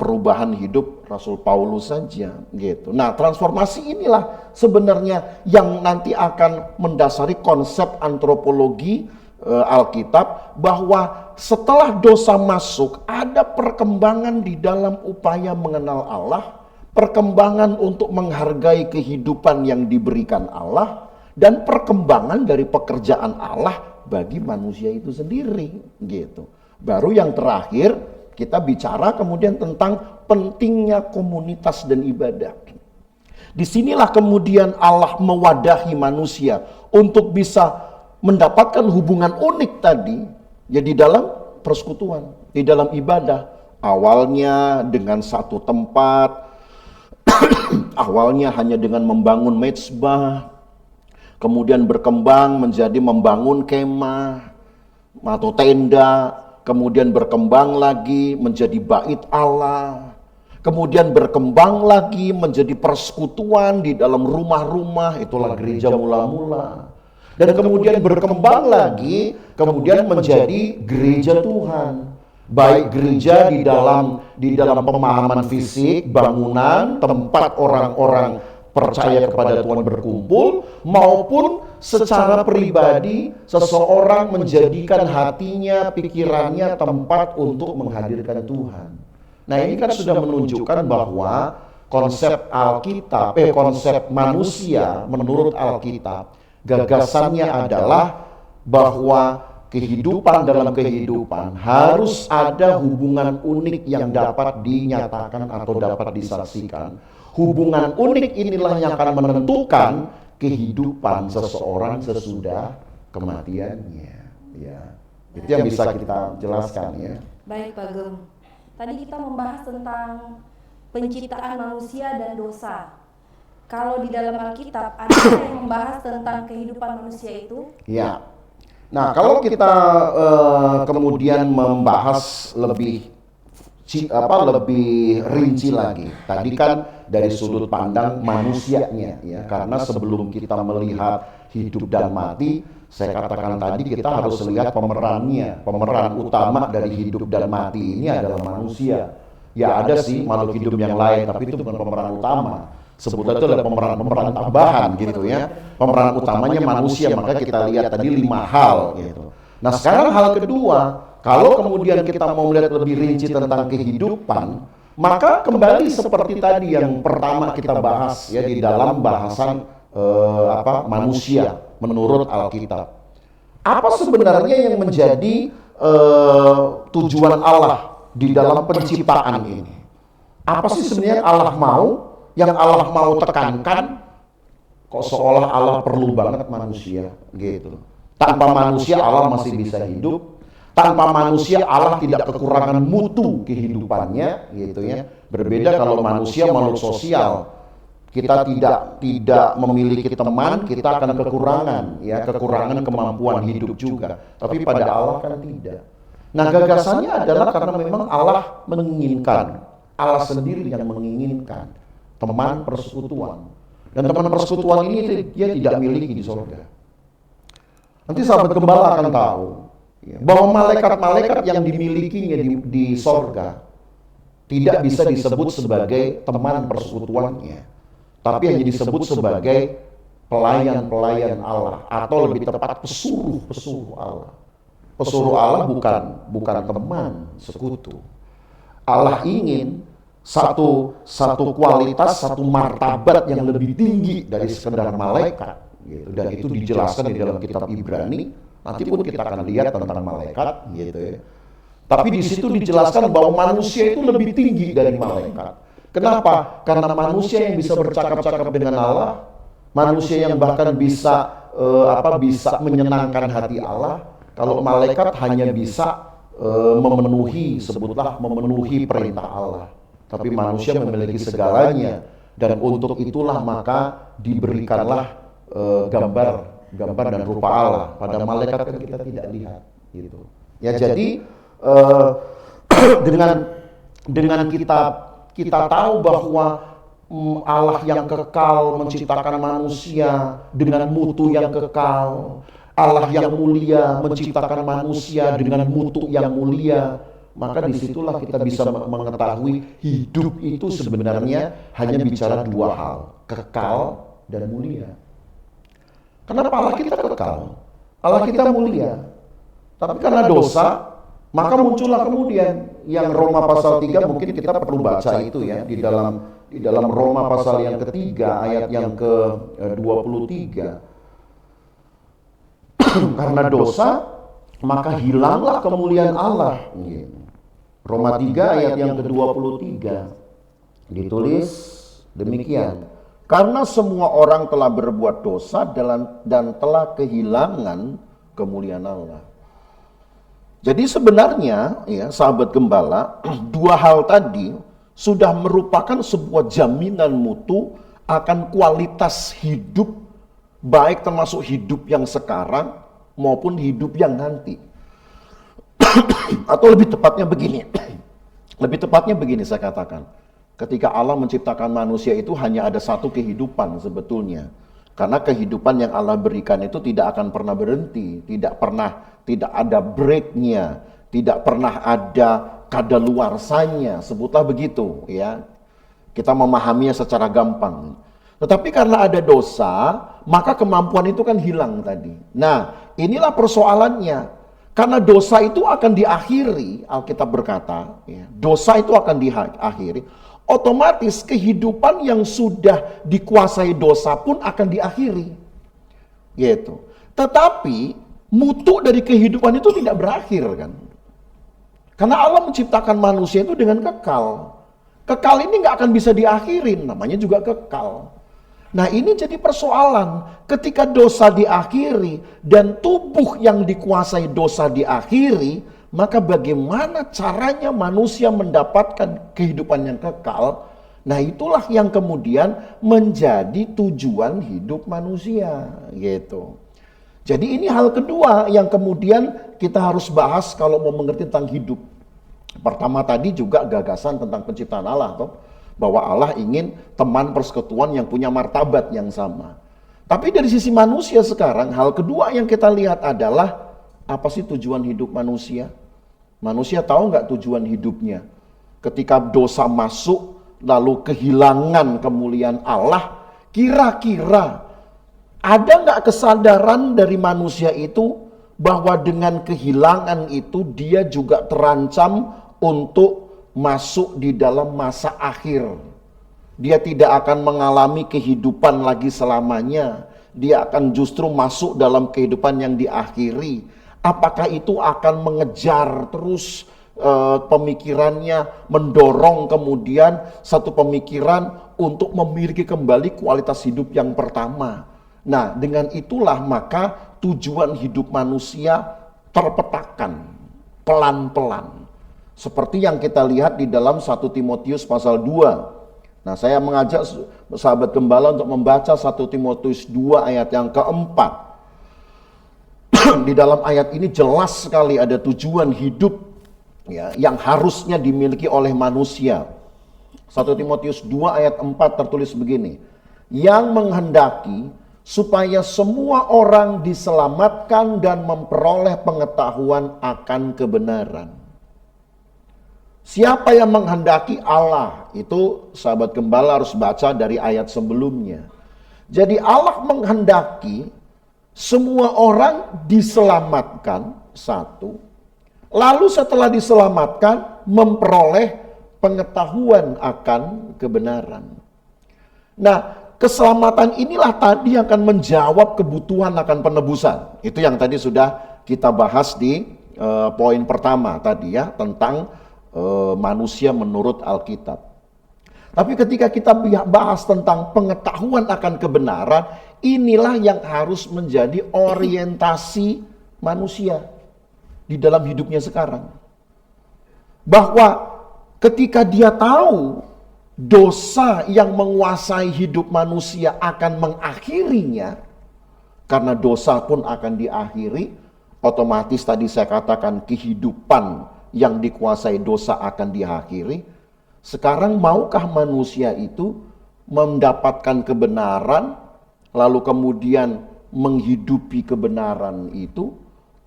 perubahan hidup Rasul Paulus saja, gitu. Nah, transformasi inilah sebenarnya yang nanti akan mendasari konsep antropologi Alkitab, bahwa setelah dosa masuk ada perkembangan di dalam upaya mengenal Allah, perkembangan untuk menghargai kehidupan yang diberikan Allah, dan perkembangan dari pekerjaan Allah bagi manusia itu sendiri, gitu. Baru yang terakhir kita bicara kemudian tentang pentingnya komunitas dan ibadah. Disinilah kemudian Allah mewadahi manusia untuk bisa mendapatkan hubungan unik tadi, ya, di dalam persekutuan, di dalam ibadah. Awalnya dengan satu tempat, awalnya hanya dengan membangun mezbah, kemudian berkembang menjadi membangun kemah atau tenda, kemudian berkembang lagi menjadi bait Allah, kemudian berkembang lagi menjadi persekutuan di dalam rumah-rumah, itulah gereja mula-mula. Dan kemudian berkembang lagi, kemudian menjadi gereja Tuhan. Baik gereja di dalam pemahaman fisik, bangunan, tempat orang-orang percaya kepada Tuhan berkumpul, maupun secara pribadi seseorang menjadikan hatinya, pikirannya tempat untuk menghadirkan Tuhan. Nah, ini kan sudah menunjukkan bahwa konsep Alkitab, konsep manusia menurut Alkitab, gagasannya adalah bahwa kehidupan dalam kehidupan harus ada hubungan unik yang dapat dinyatakan atau dapat disaksikan. Hubungan unik inilah yang akan menentukan kehidupan seseorang sesudah kematiannya. Ya, itu yang bisa kita jelaskan ya. Baik Pak Gem. Tadi kita membahas tentang penciptaan manusia dan dosa. Kalau di dalam Alkitab ada yang membahas tentang kehidupan manusia itu? Ya. Nah, kalau kita kemudian membahas lebih rinci lagi, tadi kan dari sudut pandang manusianya, ya, karena sebelum kita melihat hidup dan mati, saya katakan tadi kita harus lihat pemerannya, pemeran utama dari hidup dan mati ini adalah manusia. Ya ada sih makhluk hidup yang lain, tapi itu bukan pemeran utama. Sebutnya itu adalah pemeran tambahan gitu ya. Pemeran utamanya manusia, maka kita lihat tadi 5 hal gitu. Nah sekarang hal kedua, kalau kemudian kita mau melihat lebih rinci tentang kehidupan, maka kembali seperti tadi yang pertama kita bahas ya di dalam bahasan manusia menurut Alkitab. Apa sebenarnya yang menjadi tujuan Allah di dalam penciptaan ini? Apa sih sebenarnya Allah mau? Yang Allah mau tekankan, kok seolah Allah perlu banget manusia gitu. Tanpa manusia Allah masih bisa hidup. Tanpa manusia Allah tidak kekurangan mutu kehidupannya gitu ya. Berbeda kalau manusia makhluk sosial. Kita tidak memiliki teman, kita akan kekurangan ya, kekurangan kemampuan hidup juga. Tapi pada Allah kan tidak. Nah, gagasannya adalah karena memang Allah menginginkan, Allah sendiri yang menginginkan teman persekutuan. Dan teman persekutuan ini dia tidak miliki di surga. Nanti sahabat gembala akan tahu ya, bahwa malaikat-malaikat yang dimilikinya di surga tidak bisa disebut sebagai teman persekutuannya, tapi hanya disebut sebagai pelayan-pelayan Allah, atau lebih tepat pesuruh-pesuruh Allah. Pesuruh Allah bukan teman sekutu. Allah ingin satu kualitas, satu martabat yang lebih tinggi dari sekedar malaikat gitu. Dan itu dijelaskan di dalam kitab Ibrani. Nanti pun kita akan lihat tentang malaikat gitu ya. Tapi di situ dijelaskan bahwa manusia itu lebih tinggi dari malaikat. Kenapa? Karena manusia yang bisa bercakap-cakap dengan Allah, manusia yang bahkan bisa bisa menyenangkan hati Allah. Kalau malaikat hanya bisa memenuhi perintah Allah. Tapi manusia memiliki segalanya, dan untuk itulah maka diberikanlah gambar dan rupa Allah. Pada malaikat kan kita tidak lihat gitu. Ya jadi dengan kita tahu bahwa Allah yang kekal menciptakan manusia dengan mutu yang kekal, Allah yang mulia menciptakan manusia dengan mutu yang mulia, maka disitulah kita bisa mengetahui hidup itu sebenarnya hanya bicara 2 hal, kekal dan mulia. Kenapa Allah kita kekal? Allah kita mulia. Tapi karena dosa, maka muncullah kemudian yang Roma pasal 3, mungkin kita perlu baca itu ya, di dalam Roma pasal yang ketiga ayat yang ke-23. Karena dosa, maka hilanglah kemuliaan Allah. Roma 3 ayat yang ke-23 ditulis demikian. Karena semua orang telah berbuat dosa dan telah kehilangan kemuliaan Allah. Jadi sebenarnya ya sahabat gembala, 2 hal tadi sudah merupakan sebuah jaminan mutu akan kualitas hidup, baik termasuk hidup yang sekarang maupun hidup yang nanti. Atau lebih tepatnya begini. Lebih tepatnya begini saya katakan. Ketika Allah menciptakan manusia itu hanya ada satu kehidupan sebetulnya. Karena kehidupan yang Allah berikan itu tidak akan pernah berhenti, tidak ada breaknya, tidak pernah ada kadaluarsanya, sebutlah begitu ya. Kita memahaminya secara gampang. Tetapi karena ada dosa, maka kemampuan itu kan hilang tadi. Nah, inilah persoalannya. Karena dosa itu akan diakhiri, Alkitab berkata, ya, dosa itu akan diakhiri, otomatis kehidupan yang sudah dikuasai dosa pun akan diakhiri. Gitu. Tetapi mutu dari kehidupan itu tidak berakhir kan. Karena Allah menciptakan manusia itu dengan kekal. Kekal ini nggak akan bisa diakhirin, namanya juga kekal. Nah ini jadi persoalan, ketika dosa diakhiri dan tubuh yang dikuasai dosa diakhiri, maka bagaimana caranya manusia mendapatkan kehidupan yang kekal? Nah itulah yang kemudian menjadi tujuan hidup manusia, gitu. Jadi ini hal kedua yang kemudian kita harus bahas kalau mau mengerti tentang hidup. Pertama tadi juga gagasan tentang penciptaan Allah, toh, bahwa Allah ingin teman persekutuan yang punya martabat yang sama. Tapi dari sisi manusia sekarang, hal kedua yang kita lihat adalah apa sih tujuan hidup manusia? Manusia tahu nggak tujuan hidupnya? Ketika dosa masuk, lalu kehilangan kemuliaan Allah, kira-kira ada nggak kesadaran dari manusia itu bahwa dengan kehilangan itu dia juga terancam untuk masuk di dalam masa akhir. Dia tidak akan mengalami kehidupan lagi selamanya. Dia akan justru masuk dalam kehidupan yang diakhiri. Apakah itu akan mengejar terus pemikirannya, mendorong kemudian satu pemikiran untuk memiliki kembali kualitas hidup yang pertama. Nah, dengan itulah maka tujuan hidup manusia terpetakan pelan-pelan. Seperti yang kita lihat di dalam 1 Timotius pasal 2. Nah, saya mengajak sahabat gembala untuk membaca 1 Timotius 2 ayat yang keempat. Di dalam ayat ini jelas sekali ada tujuan hidup ya, yang harusnya dimiliki oleh manusia. 1 Timotius 2 ayat 4 tertulis begini. Yang menghendaki supaya semua orang diselamatkan dan memperoleh pengetahuan akan kebenaran. Siapa yang menghendaki? Allah. Itu sahabat gembala harus baca dari ayat sebelumnya. Jadi Allah menghendaki semua orang diselamatkan, satu. Lalu setelah diselamatkan memperoleh pengetahuan akan kebenaran. Nah, keselamatan inilah tadi yang akan menjawab kebutuhan akan penebusan. Itu yang tadi sudah kita bahas di poin pertama tadi ya, tentang manusia menurut Alkitab. Tapi ketika kita bahas tentang pengetahuan akan kebenaran, inilah yang harus menjadi orientasi manusia di dalam hidupnya sekarang. Bahwa ketika dia tahu dosa yang menguasai hidup manusia akan mengakhirinya, karena dosa pun akan diakhiri, otomatis tadi saya katakan kehidupan yang dikuasai dosa akan diakhiri. Sekarang maukah manusia itu mendapatkan kebenaran, lalu kemudian menghidupi kebenaran itu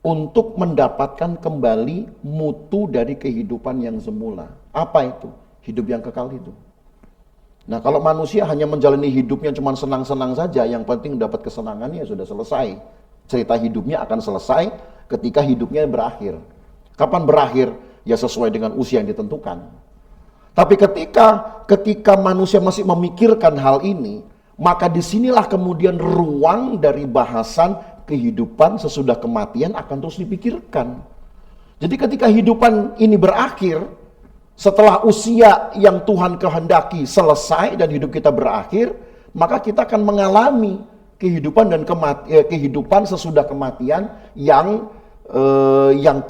untuk mendapatkan kembali mutu dari kehidupan yang semula? Apa itu? Hidup yang kekal itu. Nah, kalau manusia hanya menjalani hidupnya cuma senang-senang saja, yang penting dapat kesenangannya sudah selesai. Cerita hidupnya akan selesai ketika hidupnya berakhir. Kapan berakhir? Ya sesuai dengan usia yang ditentukan. Tapi ketika manusia masih memikirkan hal ini, maka disinilah kemudian ruang dari bahasan kehidupan sesudah kematian akan terus dipikirkan. Jadi ketika kehidupan ini berakhir, setelah usia yang Tuhan kehendaki selesai dan hidup kita berakhir, maka kita akan mengalami kehidupan dan kehidupan sesudah kematian yang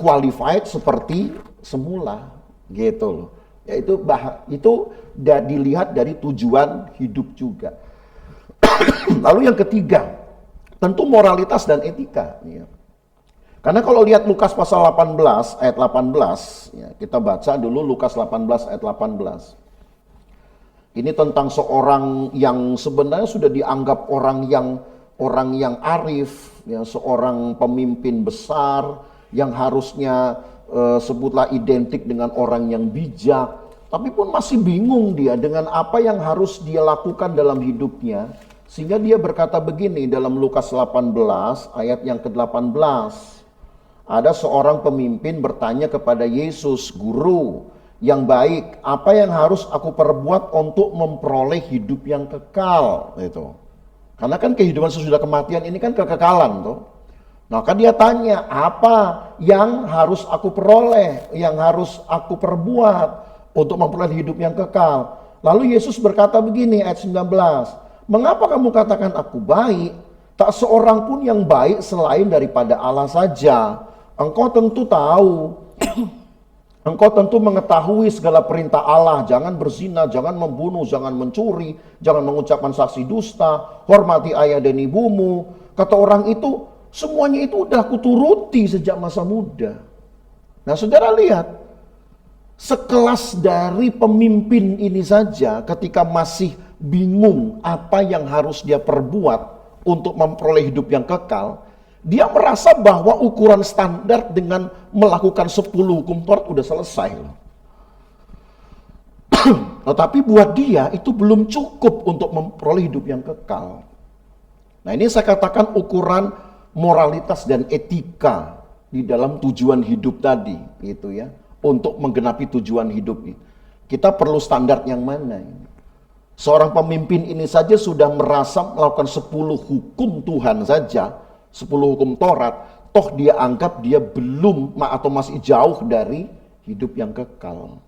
qualified seperti semula, gitu loh. Itu dilihat dari tujuan hidup juga. Lalu yang ketiga, tentu moralitas dan etika. Ya. Karena kalau lihat Lukas pasal 18 ayat 18, ya, kita baca dulu Lukas 18 ayat 18. Ini tentang seorang yang sebenarnya sudah dianggap orang yang arif, ya, seorang pemimpin besar yang harusnya sebutlah identik dengan orang yang bijak, tapi pun masih bingung dia dengan apa yang harus dia lakukan dalam hidupnya. Sehingga dia berkata begini dalam Lukas 18 ayat yang ke-18. Ada seorang pemimpin bertanya kepada Yesus, "Guru yang baik, apa yang harus aku perbuat untuk memperoleh hidup yang kekal?" Itu. Karena kan kehidupan sesudah kematian ini kan kekekalan tuh. Maka dia tanya, apa yang harus aku peroleh, yang harus aku perbuat untuk memperoleh hidup yang kekal? Lalu Yesus berkata begini ayat 19, "Mengapa kamu katakan aku baik? Tak seorang pun yang baik selain daripada Allah saja. Engkau tentu tahu, engkau tentu mengetahui segala perintah Allah, jangan berzina, jangan membunuh, jangan mencuri, jangan mengucapkan saksi dusta, hormati ayah dan ibumu." Kata orang itu, semuanya itu udah kuturuti sejak masa muda. Nah, saudara lihat, sekelas dari pemimpin ini saja ketika masih bingung apa yang harus dia perbuat untuk memperoleh hidup yang kekal, dia merasa bahwa ukuran standar dengan melakukan 10 hukum Taurat udah selesai. Tetapi buat dia itu belum cukup untuk memperoleh hidup yang kekal. Nah, ini saya katakan ukuran moralitas dan etika di dalam tujuan hidup tadi, gitu ya. Untuk menggenapi tujuan hidup ini, kita perlu standar yang mana ini? Seorang pemimpin ini saja sudah merasa melakukan 10 hukum Tuhan saja, 10 hukum Taurat, toh dia anggap dia belum atau masih jauh dari hidup yang kekal.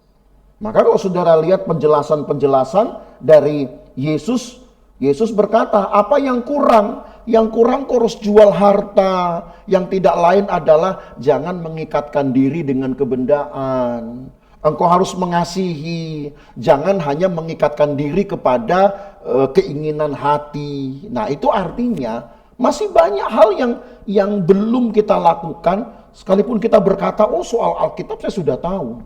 Maka kalau saudara lihat penjelasan-penjelasan dari Yesus, Yesus berkata, apa yang kurang? Yang kurang kau harus jual harta. Yang tidak lain adalah jangan mengikatkan diri dengan kebendaan. Engkau harus mengasihi, jangan hanya mengikatkan diri kepada keinginan hati. Nah, itu artinya masih banyak hal yang belum kita lakukan, sekalipun kita berkata, oh soal Alkitab saya sudah tahu.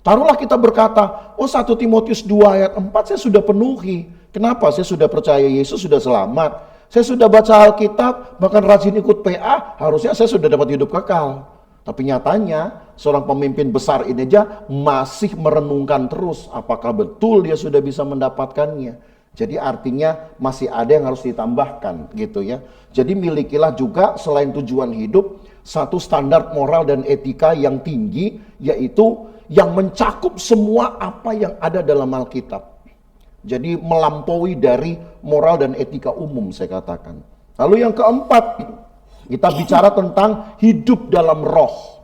Taruhlah kita berkata, oh 1 Timotius 2 ayat 4 saya sudah penuhi. Kenapa? Saya sudah percaya Yesus sudah selamat. Saya sudah baca Alkitab, bahkan rajin ikut PA, harusnya saya sudah dapat hidup kekal. Tapi nyatanya seorang pemimpin besar ini aja masih merenungkan terus apakah betul dia sudah bisa mendapatkannya. Jadi artinya masih ada yang harus ditambahkan gitu ya. Jadi milikilah juga selain tujuan hidup satu standar moral dan etika yang tinggi, yaitu yang mencakup semua apa yang ada dalam Alkitab. Jadi melampaui dari moral dan etika umum saya katakan. Lalu yang keempat, kita bicara tentang hidup dalam roh.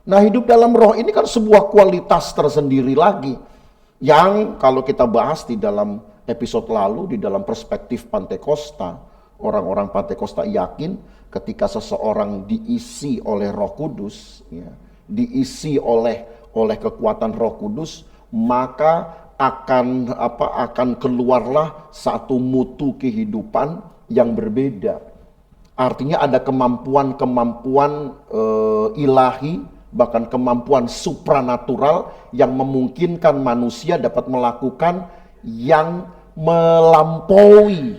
Nah, hidup dalam roh ini kan sebuah kualitas tersendiri lagi. Yang kalau kita bahas di dalam episode lalu, di dalam perspektif Pantekosta, orang-orang Pantekosta yakin ketika seseorang diisi oleh Roh Kudus, ya, diisi oleh kekuatan Roh Kudus, maka akan keluarlah satu mutu kehidupan yang berbeda. Artinya ada kemampuan ilahi, bahkan kemampuan supranatural yang memungkinkan manusia dapat melakukan yang melampaui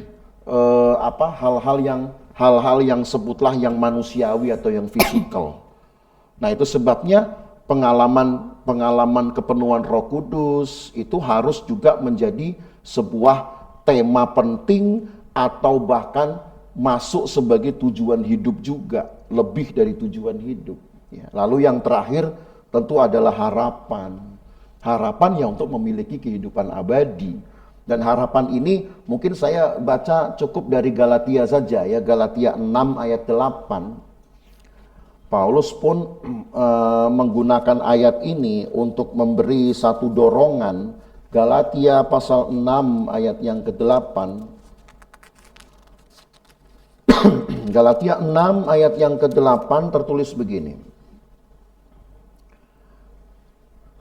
hal-hal yang sebutlah yang manusiawi atau yang fisikal. Nah, itu sebabnya pengalaman kepenuhan Roh Kudus itu harus juga menjadi sebuah tema penting atau bahkan masuk sebagai tujuan hidup juga, lebih dari tujuan hidup. Ya. Lalu yang terakhir tentu adalah harapan yang untuk memiliki kehidupan abadi. Dan harapan ini mungkin saya baca cukup dari Galatia saja ya, Galatia 6 ayat 8. Paulus pun menggunakan ayat ini untuk memberi satu dorongan. Galatia pasal 6 ayat yang ke-8. Galatia 6 ayat yang ke-8 tertulis begini.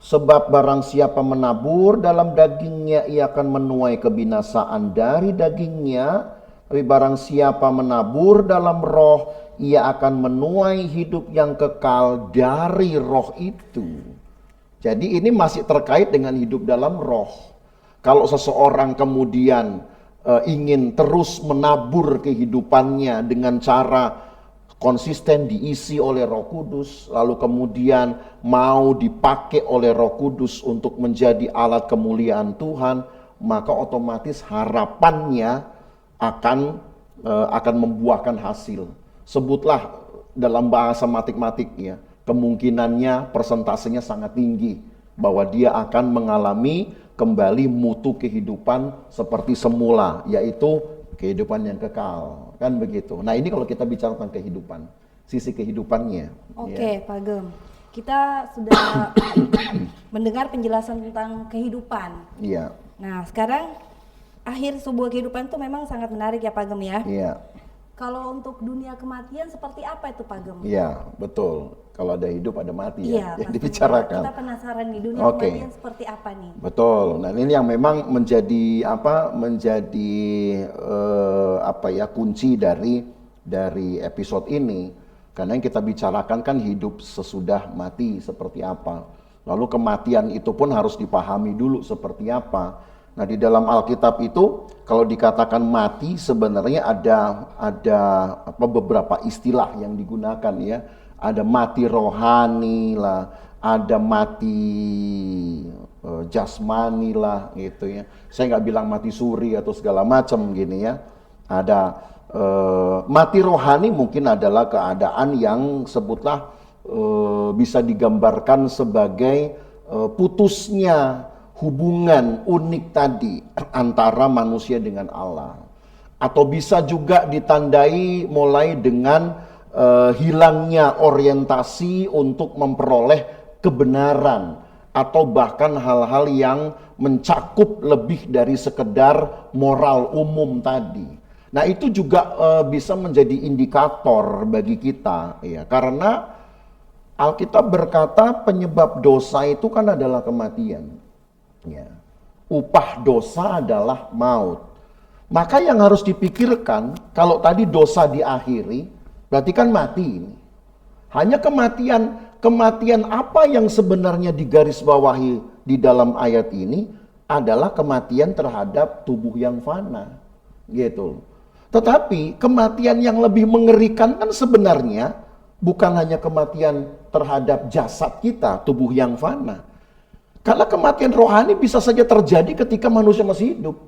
Sebab barang siapa menabur dalam dagingnya ia akan menuai kebinasaan dari dagingnya, Tapi barang siapa menabur dalam roh, ia akan menuai hidup yang kekal dari roh itu. Jadi ini masih terkait dengan hidup dalam roh. Kalau seseorang kemudian ingin terus menabur kehidupannya dengan cara konsisten diisi oleh Roh Kudus, lalu kemudian mau dipakai oleh Roh Kudus untuk menjadi alat kemuliaan Tuhan, maka otomatis harapannya akan membuahkan hasil. Sebutlah dalam bahasa matematiknya, kemungkinannya persentasenya sangat tinggi bahwa dia akan mengalami kembali mutu kehidupan seperti semula, yaitu kehidupan yang kekal, kan begitu. Nah ini kalau kita bicara tentang kehidupan, sisi kehidupannya. Oke, Pak Gem, kita sudah mendengar penjelasan tentang kehidupan. Iya. Nah sekarang akhir sebuah kehidupan itu memang sangat menarik ya Pak Gem ya. Iya. Kalau untuk dunia kematian seperti apa itu Pak Gem? Iya, betul. Kalau ada hidup ada mati Iya, yang pastinya. dibicarakan. Kita penasaran nih dunia kematian seperti apa nih? Betul. Nah ini yang memang menjadi kunci dari episode ini. Karena yang kita bicarakan kan hidup sesudah mati seperti apa. Lalu kematian itu pun harus dipahami dulu seperti apa. Nah di dalam Alkitab itu kalau dikatakan mati sebenarnya ada beberapa istilah yang digunakan ya. Ada mati rohani lah, ada mati jasmani lah gitu ya. Saya nggak bilang mati suri atau segala macam gini ya. Ada mati rohani mungkin adalah keadaan yang sebutlah bisa digambarkan sebagai putusnya hubungan unik tadi antara manusia dengan Allah. Atau bisa juga ditandai mulai dengan hilangnya orientasi untuk memperoleh kebenaran atau bahkan hal-hal yang mencakup lebih dari sekedar moral umum tadi. Nah itu juga bisa menjadi indikator bagi kita ya, karena Alkitab berkata penyebab dosa itu kan adalah kematian ya. Upah dosa adalah maut. Maka yang harus dipikirkan kalau tadi dosa diakhiri berarti kan mati ini. Hanya kematian apa yang sebenarnya digarisbawahi di dalam ayat ini adalah kematian terhadap tubuh yang fana. Gitu. Tetapi kematian yang lebih mengerikan kan sebenarnya bukan hanya kematian terhadap jasad kita, tubuh yang fana. Karena kematian rohani bisa saja terjadi ketika manusia masih hidup.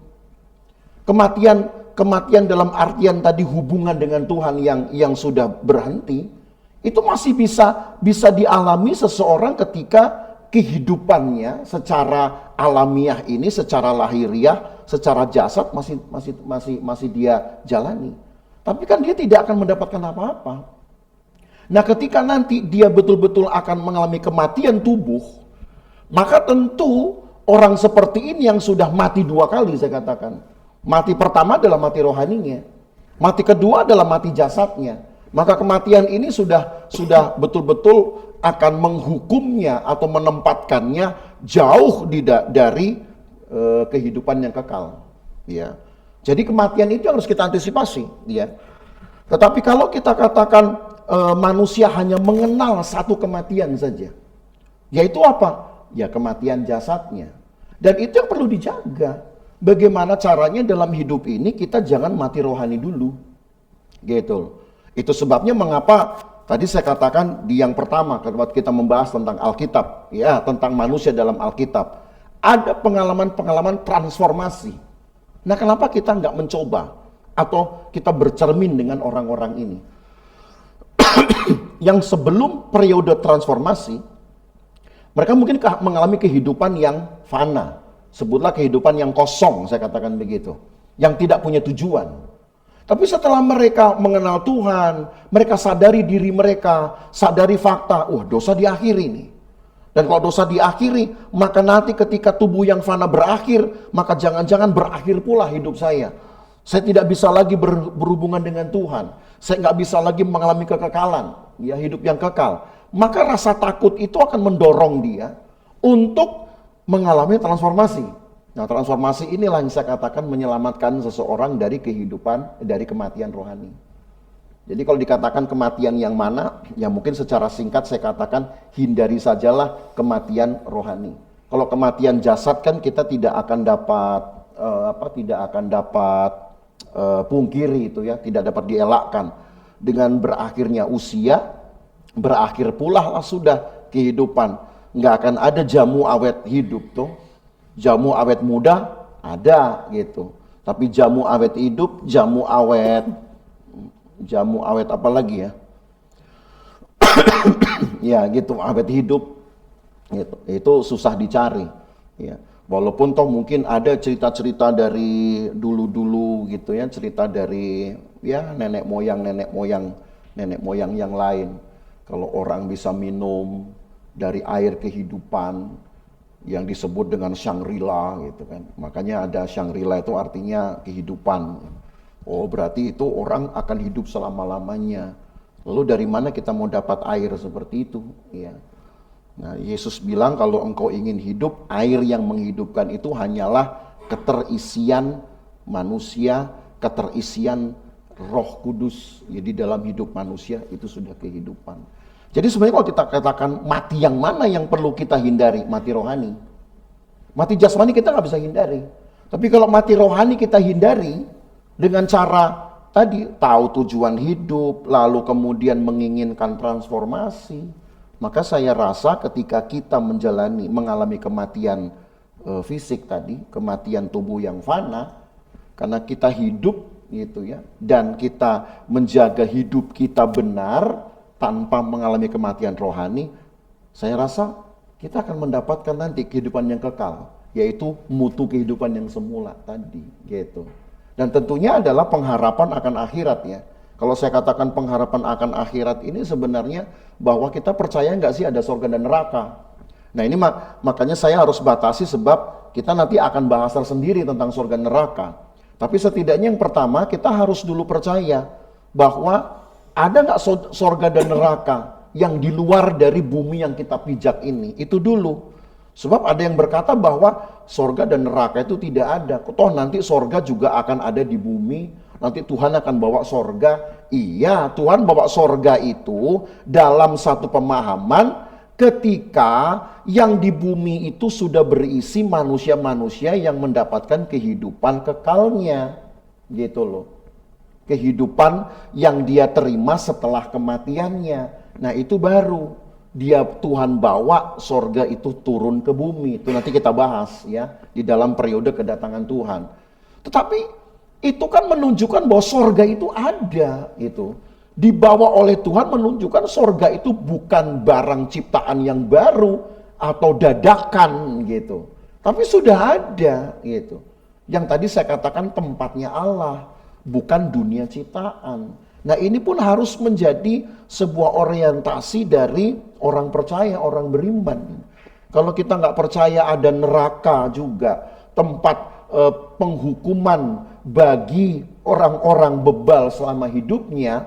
Kematian dalam artian tadi hubungan dengan Tuhan yang sudah berhenti, itu masih bisa dialami seseorang ketika kehidupannya secara alamiah ini, secara lahiriah, secara jasad masih dia jalani. Tapi kan dia tidak akan mendapatkan apa-apa. Nah, ketika nanti dia betul-betul akan mengalami kematian tubuh, maka tentu orang seperti ini yang sudah mati dua kali, saya katakan. Mati pertama adalah mati rohaninya. Mati kedua adalah mati jasadnya. Maka kematian ini sudah betul-betul akan menghukumnya atau menempatkannya jauh dari kehidupan yang kekal. Ya. Jadi kematian itu harus kita antisipasi. Ya. Tetapi kalau kita katakan manusia hanya mengenal satu kematian saja. Yaitu apa? Ya kematian jasadnya. Dan itu yang perlu dijaga. Bagaimana caranya dalam hidup ini kita jangan mati rohani dulu. Gitu. Itu sebabnya mengapa tadi saya katakan di yang pertama ketika kita membahas tentang Alkitab, ya, tentang manusia dalam Alkitab, ada pengalaman-pengalaman transformasi. Nah, kenapa kita nggak mencoba atau kita bercermin dengan orang-orang ini? Yang sebelum periode transformasi, mereka mungkin mengalami kehidupan yang fana. Sebutlah kehidupan yang kosong, saya katakan begitu. Yang tidak punya tujuan. Tapi setelah mereka mengenal Tuhan, mereka sadari diri mereka, sadari fakta, dosa diakhiri nih. Dan kalau dosa diakhiri, maka nanti ketika tubuh yang fana berakhir, maka jangan-jangan berakhir pula hidup saya. Saya tidak bisa lagi berhubungan dengan Tuhan. Saya nggak bisa lagi mengalami kekekalan, ya, hidup yang kekal. Maka rasa takut itu akan mendorong dia untuk mengalami transformasi. Nah, transformasi inilah yang saya katakan menyelamatkan seseorang dari dari kematian rohani. Jadi kalau dikatakan kematian yang mana, ya mungkin secara singkat saya katakan hindari sajalah kematian rohani. Kalau kematian jasad kan kita tidak akan dapat pungkiri itu ya, tidak dapat dielakkan. Dengan berakhirnya usia, berakhir pula lah sudah kehidupan. Nggak akan ada jamu awet hidup tuh. Jamu awet muda ada gitu. Tapi jamu awet hidup, jamu awet apa lagi ya? Ya gitu, awet hidup gitu. Itu susah dicari ya. Walaupun toh mungkin ada cerita-cerita dari dulu-dulu gitu ya, cerita dari ya nenek moyang yang lain. Kalau orang bisa minum dari air kehidupan yang disebut dengan Shangri-La gitu kan. Makanya ada Shangri-La itu artinya kehidupan. Oh, berarti itu orang akan hidup selama-lamanya. Lalu dari mana kita mau dapat air seperti itu? Ya. Nah, Yesus bilang kalau engkau ingin hidup, air yang menghidupkan itu hanyalah keterisian manusia, keterisian Roh Kudus. Jadi dalam hidup manusia itu sudah kehidupan. Jadi sebenarnya kalau kita katakan mati yang mana yang perlu kita hindari? Mati rohani. Mati jasmani kita nggak bisa hindari. Tapi kalau mati rohani kita hindari dengan cara tadi tahu tujuan hidup, lalu kemudian menginginkan transformasi. Maka saya rasa ketika kita mengalami kematian fisik tadi, kematian tubuh yang fana, karena kita hidup gitu ya, dan kita menjaga hidup kita benar tanpa mengalami kematian rohani, saya rasa kita akan mendapatkan nanti kehidupan yang kekal, yaitu mutu kehidupan yang semula tadi, gitu. Dan tentunya adalah pengharapan akan akhirat ya. Kalau saya katakan pengharapan akan akhirat ini sebenarnya bahwa kita percaya nggak sih ada surga dan neraka. Nah ini makanya saya harus batasi sebab kita nanti akan bahas tersendiri tentang surga dan neraka. Tapi setidaknya yang pertama kita harus dulu percaya bahwa ada nggak sorga dan neraka yang di luar dari bumi yang kita pijak ini? Itu dulu. Sebab ada yang berkata bahwa sorga dan neraka itu tidak ada. Toh nanti sorga juga akan ada di bumi. Nanti Tuhan akan bawa sorga. Iya, Tuhan bawa sorga itu dalam satu pemahaman ketika yang di bumi itu sudah berisi manusia-manusia yang mendapatkan kehidupan kekalnya. Gitu loh. Kehidupan yang dia terima setelah kematiannya. Nah itu baru Tuhan bawa sorga itu turun ke bumi. Itu nanti kita bahas ya di dalam periode kedatangan Tuhan. Tetapi itu kan menunjukkan bahwa sorga itu ada itu. Dibawa oleh Tuhan menunjukkan sorga itu bukan barang ciptaan yang baru atau dadakan gitu. Tapi sudah ada gitu. Yang tadi saya katakan tempatnya Allah. Bukan dunia ciptaan. Nah ini pun harus menjadi sebuah orientasi dari orang percaya, orang beriman. Kalau kita nggak percaya ada neraka juga, tempat penghukuman bagi orang-orang bebal selama hidupnya,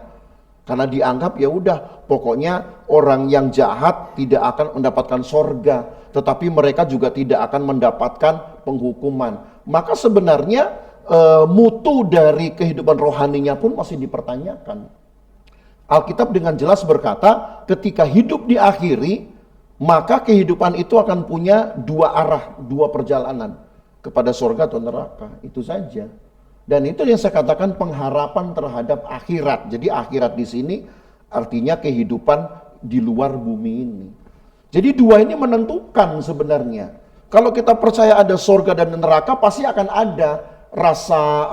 karena dianggap ya udah pokoknya orang yang jahat tidak akan mendapatkan sorga, tetapi mereka juga tidak akan mendapatkan penghukuman. Maka sebenarnya mutu dari kehidupan rohaninya pun masih dipertanyakan. Alkitab dengan jelas berkata, ketika hidup diakhiri, maka kehidupan itu akan punya dua arah, dua perjalanan, kepada surga atau neraka, itu saja. Dan itu yang saya katakan pengharapan terhadap akhirat. Jadi akhirat di sini artinya kehidupan di luar bumi ini. Jadi dua ini menentukan sebenarnya. Kalau kita percaya ada surga dan neraka, pasti akan ada rasa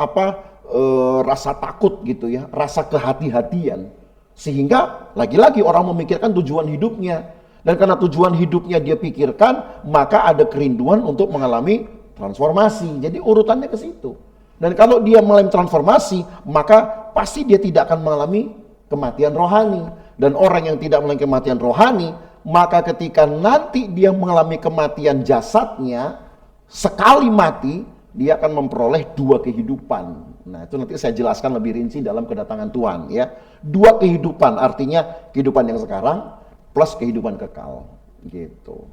takut gitu ya, rasa kehati-hatian. Sehingga lagi-lagi orang memikirkan tujuan hidupnya. Dan karena tujuan hidupnya dia pikirkan, maka ada kerinduan untuk mengalami transformasi. Jadi urutannya ke situ. Dan kalau dia mengalami transformasi, maka pasti dia tidak akan mengalami kematian rohani. Dan orang yang tidak mengalami kematian rohani, maka ketika nanti dia mengalami kematian jasadnya, sekali mati, dia akan memperoleh dua kehidupan. Nah itu nanti saya jelaskan lebih rinci dalam kedatangan Tuhan ya. Dua kehidupan artinya kehidupan yang sekarang plus kehidupan kekal gitu.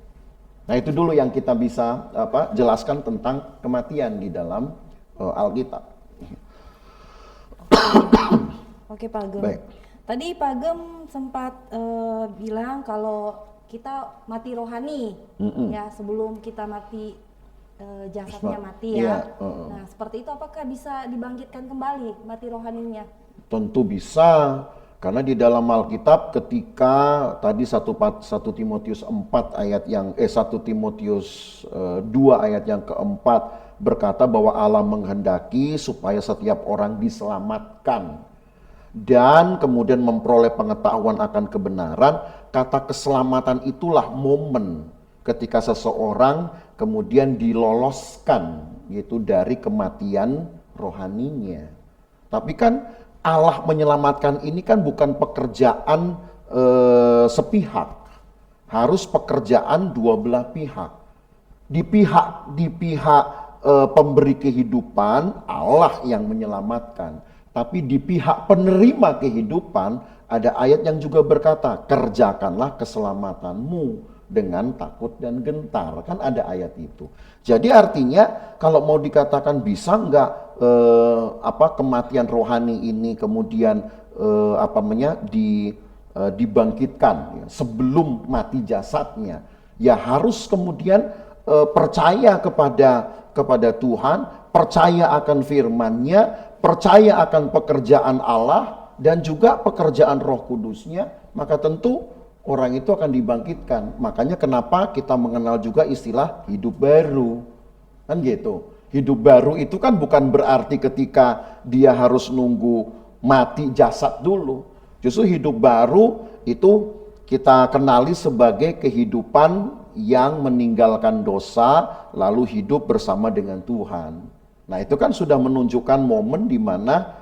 Nah, itu dulu yang kita bisa jelaskan tentang kematian di dalam Alkitab. Oke Pak Agem. Baik. Tadi Pak Agem sempat bilang kalau kita mati rohani, ya sebelum kita mati jasadnya mati ya. Iya, Nah seperti itu apakah bisa dibangkitkan kembali mati rohaninya? Tentu bisa, karena di dalam Alkitab ketika tadi 1 Timotius 4 ayat yang 1 Timotius 2 ayat yang keempat berkata bahwa Allah menghendaki supaya setiap orang diselamatkan dan kemudian memperoleh pengetahuan akan kebenaran. Kata keselamatan itulah momen ketika seseorang kemudian diloloskan gitu dari kematian rohaninya. Tapi kan Allah menyelamatkan ini kan bukan pekerjaan sepihak, harus pekerjaan dua belah pihak. Di pihak pemberi kehidupan Allah yang menyelamatkan, tapi di pihak penerima kehidupan ada ayat yang juga berkata, kerjakanlah keselamatanmu dengan takut dan gentar. Kan ada ayat itu. Jadi artinya kalau mau dikatakan bisa enggak kematian rohani ini kemudian dibangkitkan ya, sebelum mati jasadnya, ya harus kemudian percaya kepada Tuhan, percaya akan firman-Nya, percaya akan pekerjaan Allah dan juga pekerjaan Roh Kudus-Nya, maka tentu orang itu akan dibangkitkan. Makanya kenapa kita mengenal juga istilah hidup baru. Kan gitu. Hidup baru itu kan bukan berarti ketika dia harus nunggu mati jasad dulu. Justru hidup baru itu kita kenali sebagai kehidupan yang meninggalkan dosa lalu hidup bersama dengan Tuhan. Nah, itu kan sudah menunjukkan momen di mana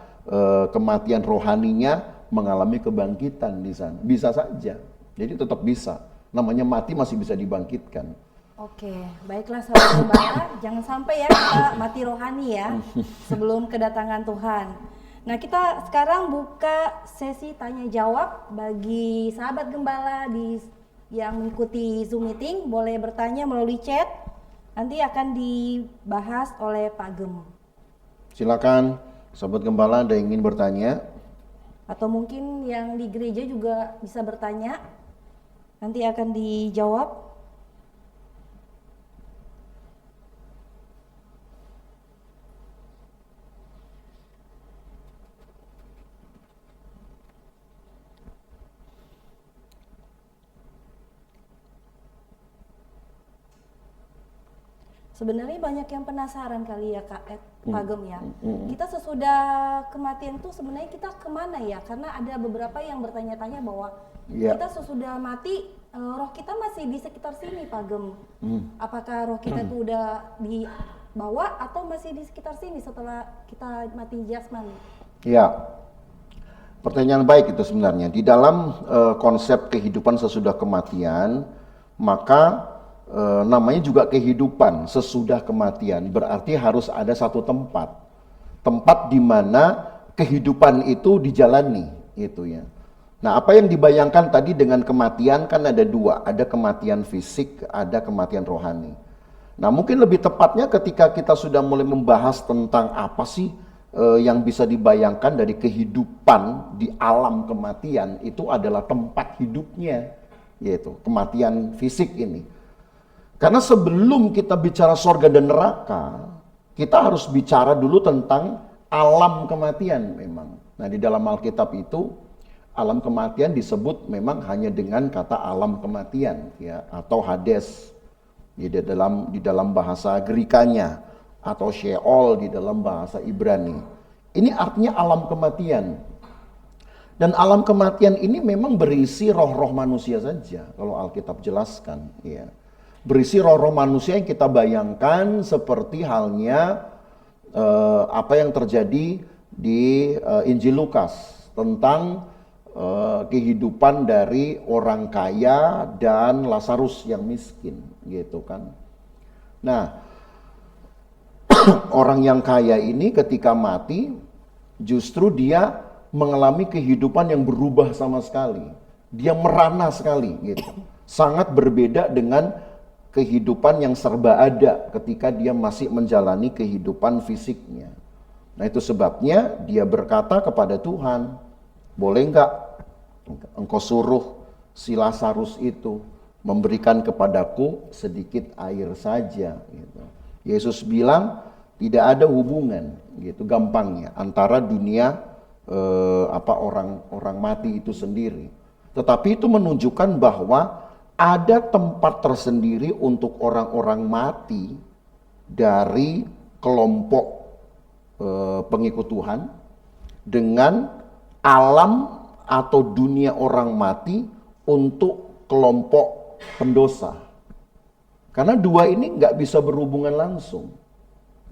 kematian rohaninya mengalami kebangkitan di sana. Bisa saja. Jadi tetap bisa. Namanya mati masih bisa dibangkitkan. Oke, baiklah sahabat gembala, jangan sampai ya kita mati rohani ya sebelum kedatangan Tuhan. Nah, kita sekarang buka sesi tanya jawab bagi sahabat gembala yang mengikuti Zoom meeting, boleh bertanya melalui chat. Nanti akan dibahas oleh Pak Gem. Silakan sahabat gembala, ada yang ingin bertanya? Atau mungkin yang di gereja juga bisa bertanya. Nanti akan dijawab. Sebenarnya banyak yang penasaran kali ya Pak Gem ya. Kita sesudah kematian itu sebenarnya kita kemana ya? Karena ada beberapa yang bertanya-tanya bahwa kita sesudah mati, roh kita masih di sekitar sini Pak Gem. Apakah roh kita itu udah dibawa atau masih di sekitar sini setelah kita mati jasmani? Ya, pertanyaan baik itu sebenarnya. Di dalam konsep kehidupan sesudah kematian, maka namanya juga kehidupan sesudah kematian, berarti harus ada satu tempat di mana kehidupan itu dijalani gitu ya. Nah, apa yang dibayangkan tadi dengan kematian kan ada dua, ada kematian fisik, ada kematian rohani. Nah, mungkin lebih tepatnya ketika kita sudah mulai membahas tentang apa sih yang bisa dibayangkan dari kehidupan di alam kematian, itu adalah tempat hidupnya, yaitu kematian fisik ini. Karena sebelum kita bicara sorga dan neraka, kita harus bicara dulu tentang alam kematian memang. Nah, di dalam Alkitab itu, alam kematian disebut memang hanya dengan kata alam kematian ya, atau Hades di dalam bahasa Grekanya, atau Sheol di dalam bahasa Ibrani. Ini artinya alam kematian. Dan alam kematian ini memang berisi roh-roh manusia saja kalau Alkitab jelaskan ya. Berisi roh-roh manusia yang kita bayangkan seperti halnya apa yang terjadi di Injil Lukas tentang kehidupan dari orang kaya dan Lazarus yang miskin gitu kan. Nah, orang yang kaya ini ketika mati justru dia mengalami kehidupan yang berubah sama sekali. Dia merana sekali gitu. Sangat berbeda dengan kehidupan yang serba ada ketika dia masih menjalani kehidupan fisiknya. Nah itu sebabnya dia berkata kepada Tuhan, boleh enggak engkau suruh si Lazarus itu memberikan kepadaku sedikit air saja gitu. Yesus bilang tidak ada hubungan gitu gampangnya antara dunia orang mati itu sendiri. Tetapi itu menunjukkan bahwa ada tempat tersendiri untuk orang-orang mati dari kelompok pengikut Tuhan dengan alam atau dunia orang mati untuk kelompok pendosa. Karena dua ini nggak bisa berhubungan langsung.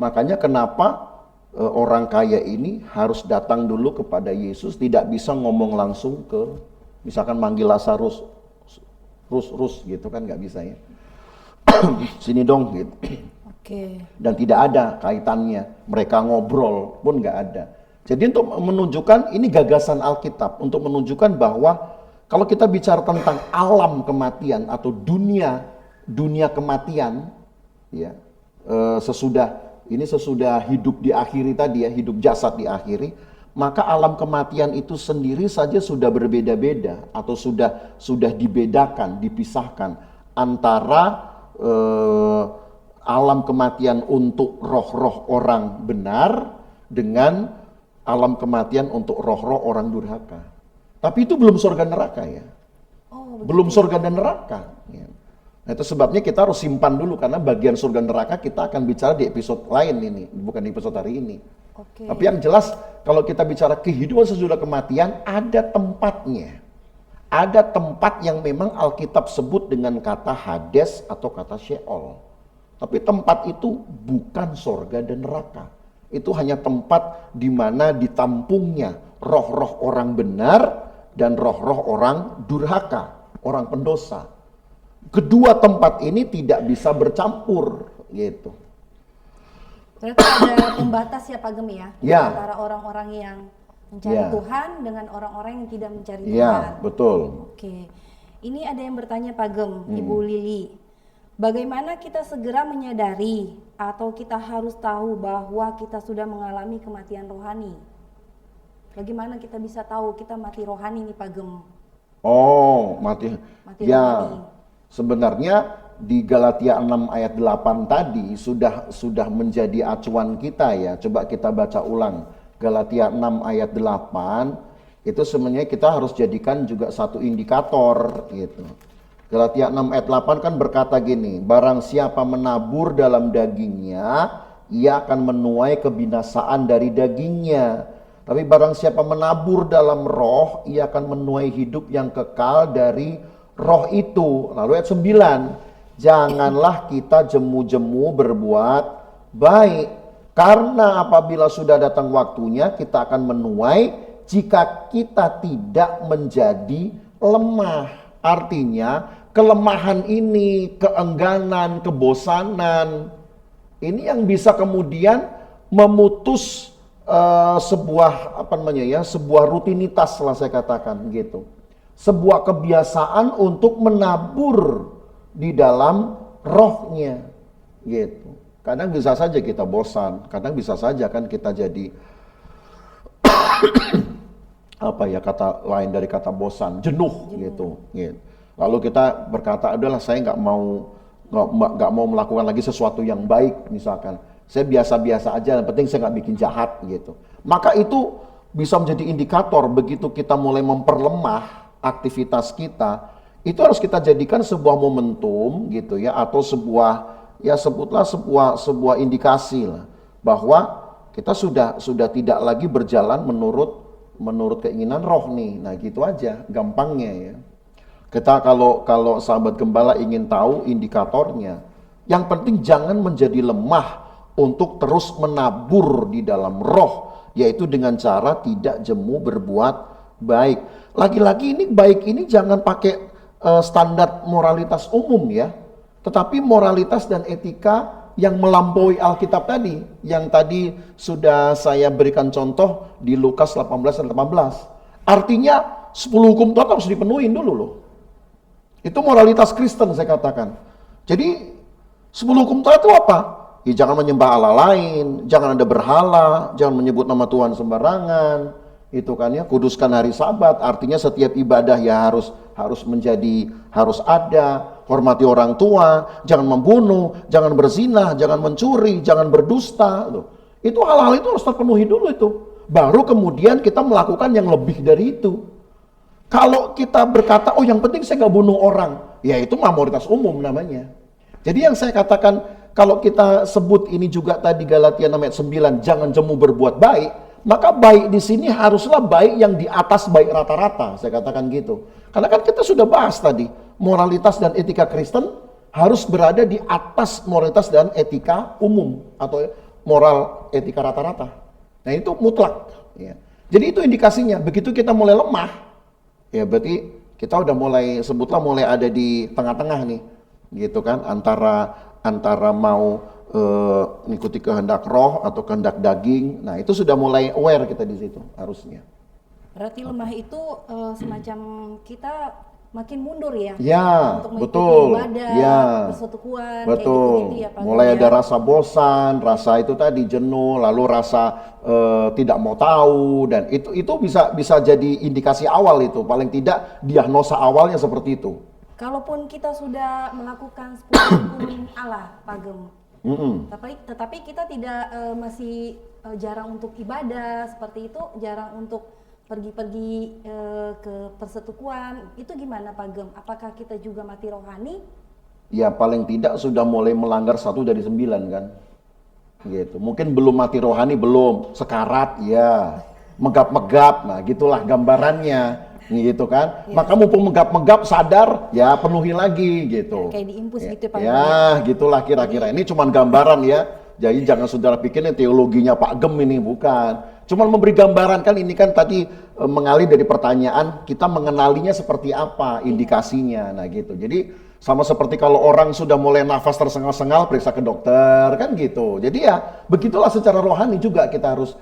Makanya kenapa orang kaya ini harus datang dulu kepada Yesus, tidak bisa ngomong langsung ke, misalkan manggil Lazarus, Rus gitu kan, nggak bisa ya. Sini dong gitu. Oke. Dan tidak ada kaitannya, mereka ngobrol pun nggak ada. Jadi untuk menunjukkan, ini gagasan Alkitab, untuk menunjukkan bahwa kalau kita bicara tentang alam kematian atau dunia kematian, ya sesudah hidup diakhiri tadi ya, hidup jasad diakhiri, maka alam kematian itu sendiri saja sudah berbeda-beda atau sudah dibedakan, dipisahkan antara alam kematian untuk roh-roh orang benar dengan alam kematian untuk roh-roh orang durhaka. Tapi itu belum surga neraka ya. Belum surga dan neraka. Ya. Nah, itu sebabnya kita harus simpan dulu, karena bagian surga neraka kita akan bicara di episode lain ini, bukan di episode hari ini. Oke. Tapi yang jelas kalau kita bicara kehidupan sesudah kematian, ada tempatnya. Ada tempat yang memang Alkitab sebut dengan kata Hades atau kata Sheol. Tapi tempat itu bukan surga dan neraka. Itu hanya tempat di mana ditampungnya roh-roh orang benar dan roh-roh orang durhaka, orang pendosa. Kedua tempat ini tidak bisa bercampur gitu. Berarti ada pembatas ya Pak Gem ya, Ya. antara orang-orang yang mencari Ya. Tuhan dengan orang-orang yang tidak mencari Tuhan. Ya, betul. Oke, ini ada yang bertanya Pak Gem, Ibu Lili, bagaimana kita segera menyadari atau kita harus tahu bahwa kita sudah mengalami kematian rohani? Bagaimana kita bisa tahu kita mati rohani nih Pak Gem? Oh, mati ya. rohani. Sebenarnya di Galatia 6 ayat 8 tadi sudah menjadi acuan kita ya. Coba kita baca ulang. Galatia 6 ayat 8 itu sebenarnya kita harus jadikan juga satu indikator gitu. Galatia 6 ayat 8 kan berkata gini, barang siapa menabur dalam dagingnya, ia akan menuai kebinasaan dari dagingnya. Tapi barang siapa menabur dalam roh, ia akan menuai hidup yang kekal dari roh itu. Lalu ayat 9, janganlah kita jemu-jemu berbuat baik, karena apabila sudah datang waktunya kita akan menuai jika kita tidak menjadi lemah. Artinya kelemahan ini, keengganan, kebosanan, ini yang bisa kemudian memutus sebuah rutinitas lah saya katakan gitu. Sebuah kebiasaan untuk menabur di dalam rohnya gitu. Kadang bisa saja kita bosan, kadang bisa saja kan kita jadi kata lain dari kata bosan, jenuh. Gitu. Lalu kita berkata, adalah saya nggak mau melakukan lagi sesuatu yang baik, misalkan saya biasa-biasa aja, yang penting saya nggak bikin jahat gitu. Maka itu bisa menjadi indikator begitu kita mulai memperlemah aktivitas kita, itu harus kita jadikan sebuah momentum gitu ya, atau sebutlah sebuah indikasi lah, bahwa kita sudah tidak lagi berjalan menurut keinginan roh nih. Nah gitu aja gampangnya ya. Kita kalau sahabat gembala ingin tahu indikatornya, yang penting jangan menjadi lemah untuk terus menabur di dalam roh, yaitu dengan cara tidak jemu berbuat baik. Lagi-lagi ini baik ini jangan pakai standar moralitas umum ya, tetapi moralitas dan etika yang melampaui Alkitab tadi, yang tadi sudah saya berikan contoh di Lukas 18 dan 18. Artinya 10 hukum Tuhan harus dipenuhi dulu loh. Itu moralitas Kristen saya katakan. Jadi 10 hukum Taurat itu apa? Ya, jangan menyembah Allah lain, jangan ada berhala, jangan menyebut nama Tuhan sembarangan, itu kan ya. Kuduskan hari Sabat, artinya setiap ibadah ya harus ada. Hormati orang tua, jangan membunuh, jangan berzina, jangan mencuri, jangan berdusta. Itu hal-hal itu harus terpenuhi dulu itu. Baru kemudian kita melakukan yang lebih dari itu. Kalau kita berkata, oh yang penting saya nggak bunuh orang, ya itu mayoritas umum namanya. Jadi yang saya katakan, kalau kita sebut ini juga tadi Galatia 6 ayat 9, jangan jemu berbuat baik, maka baik di sini haruslah baik yang di atas baik rata-rata, saya katakan gitu. Karena kan kita sudah bahas tadi, moralitas dan etika Kristen harus berada di atas moralitas dan etika umum, atau moral etika rata-rata. Nah itu mutlak. Ya. Jadi itu indikasinya, begitu kita mulai lemah, ya berarti kita udah mulai, sebutlah mulai ada di tengah-tengah nih, gitu kan, antara mau mengikuti kehendak roh atau kehendak daging. Nah itu sudah mulai aware kita di situ harusnya. Berarti lemah itu semacam kita makin mundur ya? Ya, untuk mengikuti betul. ibadah, Ya, persekutuan, betul. kayak gitu-gitu ya Pak Mulai Gem, ada ya? rasa bosan, rasa itu tadi jenuh, lalu rasa tidak mau tahu, dan itu bisa jadi indikasi awal itu, paling tidak diagnosa awalnya seperti itu. Kalaupun kita sudah melakukan 10 hukum Allah, Pak Gem, tetapi kita tidak masih jarang untuk ibadah seperti itu, jarang untuk pergi-pergi ke persekutuan, itu gimana Pak Gem? Apakah kita juga mati rohani? Ya paling tidak sudah mulai melanggar 1 dari 9 kan, gitu. Mungkin belum mati rohani, belum sekarat, ya megap-megap, nah gitulah gambarannya, gitu kan. Ya. Maka mumpung megap-megap sadar, ya penuhi lagi gitu. Kayak diimpus Ya, gitu Pak Gem. ya gitulah kira-kira. Ini cuma gambaran ya. Jadi jangan saudara pikir ini teologinya Pak Gem ini, bukan. Cuma memberi gambaran, kan ini kan tadi mengalih dari pertanyaan kita mengenalinya seperti apa indikasinya. Nah gitu. Jadi sama seperti kalau orang sudah mulai nafas tersengal-sengal, periksa ke dokter kan gitu. Jadi ya begitulah secara rohani juga kita harus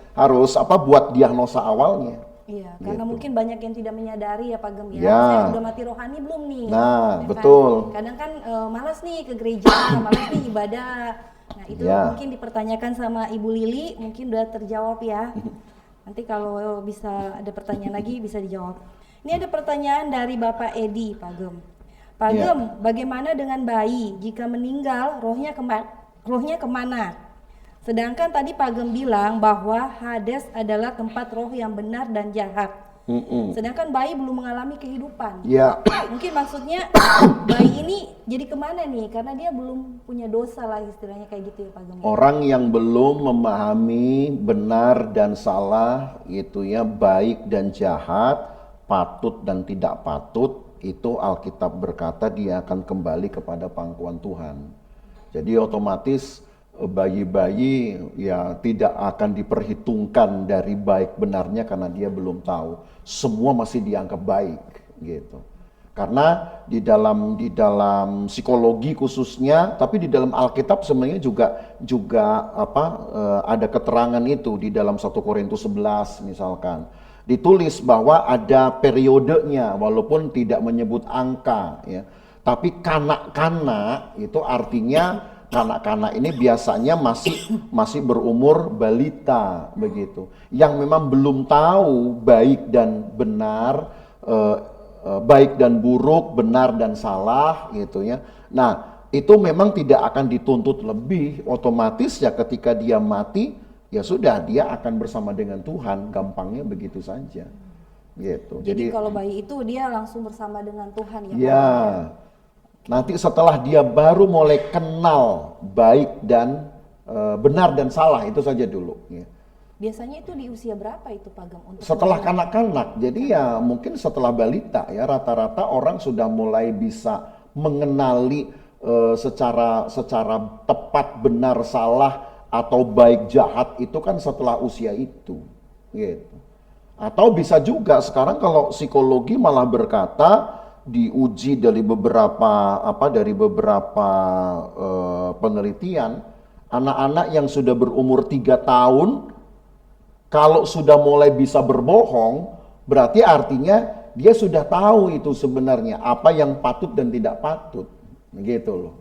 buat diagnosa awalnya. Iya, karena Gitu. mungkin banyak yang tidak menyadari ya Pak Gem ya. Ya. Saya udah mati rohani belum nih? Nah, Ya kan? betul. Kadang kan malas nih ke gereja, malas nih ibadah. Nah itu Ya. mungkin dipertanyakan sama Ibu Lili, mungkin udah terjawab ya. Nanti kalau bisa ada pertanyaan lagi bisa dijawab. Ini ada pertanyaan dari Bapak Edi, Pak Gem. Pak Ya. Gem, bagaimana dengan bayi jika meninggal rohnya kemana? Sedangkan tadi Pak Gem bilang bahwa Hades adalah tempat roh yang benar dan jahat. Sedangkan bayi belum mengalami kehidupan. Ya. Mungkin maksudnya bayi ini jadi kemana nih? Karena dia belum punya dosa lah istilahnya kayak gitu ya Pak Gem. Orang yang belum memahami benar dan salah, itu ya baik dan jahat, patut dan tidak patut, itu Alkitab berkata dia akan kembali kepada pangkuan Tuhan. Jadi otomatis bayi-bayi ya tidak akan diperhitungkan dari baik benarnya karena dia belum tahu. Semua masih dianggap baik gitu. Karena di dalam psikologi khususnya, tapi di dalam Alkitab sebenarnya juga ada keterangan itu di dalam 1 Korintus 11 misalkan. Ditulis bahwa ada periodenya walaupun tidak menyebut angka ya. Tapi kanak-kanak itu artinya kanak-kanak ini biasanya masih berumur balita begitu. Yang memang belum tahu baik dan benar, baik dan buruk, benar dan salah gitu ya. Nah, itu memang tidak akan dituntut lebih, otomatis ya ketika dia mati ya sudah dia akan bersama dengan Tuhan, gampangnya begitu saja. Gitu. Jadi kalau bayi itu dia langsung bersama dengan Tuhan ya Pak? Ya. Nanti setelah dia baru mulai kenal baik dan benar dan salah, itu saja dulu ya. Biasanya itu di usia berapa itu Pak Gem? Untuk Setelah kanak-kanak, jadi ya mungkin setelah balita ya, rata-rata orang sudah mulai bisa mengenali secara tepat benar salah atau baik jahat itu kan setelah usia itu gitu. Atau bisa juga sekarang kalau psikologi malah berkata diuji dari beberapa penelitian, anak-anak yang sudah berumur 3 tahun kalau sudah mulai bisa berbohong, berarti artinya dia sudah tahu itu sebenarnya apa yang patut dan tidak patut, gitu loh.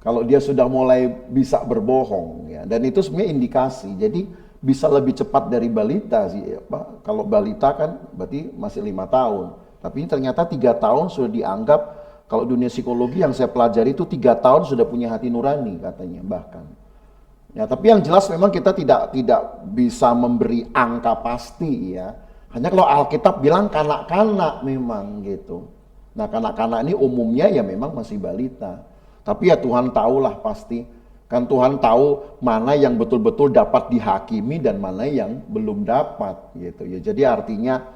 Kalau dia sudah mulai bisa berbohong, ya, dan itu sebenarnya indikasi. Jadi bisa lebih cepat dari balita sih, apa? Kalau balita kan berarti masih 5 tahun. Tapi ini ternyata 3 tahun sudah dianggap, kalau dunia psikologi yang saya pelajari itu 3 tahun sudah punya hati nurani katanya bahkan. Ya, tapi yang jelas memang kita tidak bisa memberi angka pasti ya. Hanya kalau Alkitab bilang kanak-kanak memang gitu. Nah, kanak-kanak ini umumnya ya memang masih balita. Tapi ya Tuhan tahulah pasti. Kan Tuhan tahu mana yang betul-betul dapat dihakimi dan mana yang belum dapat gitu ya. Jadi artinya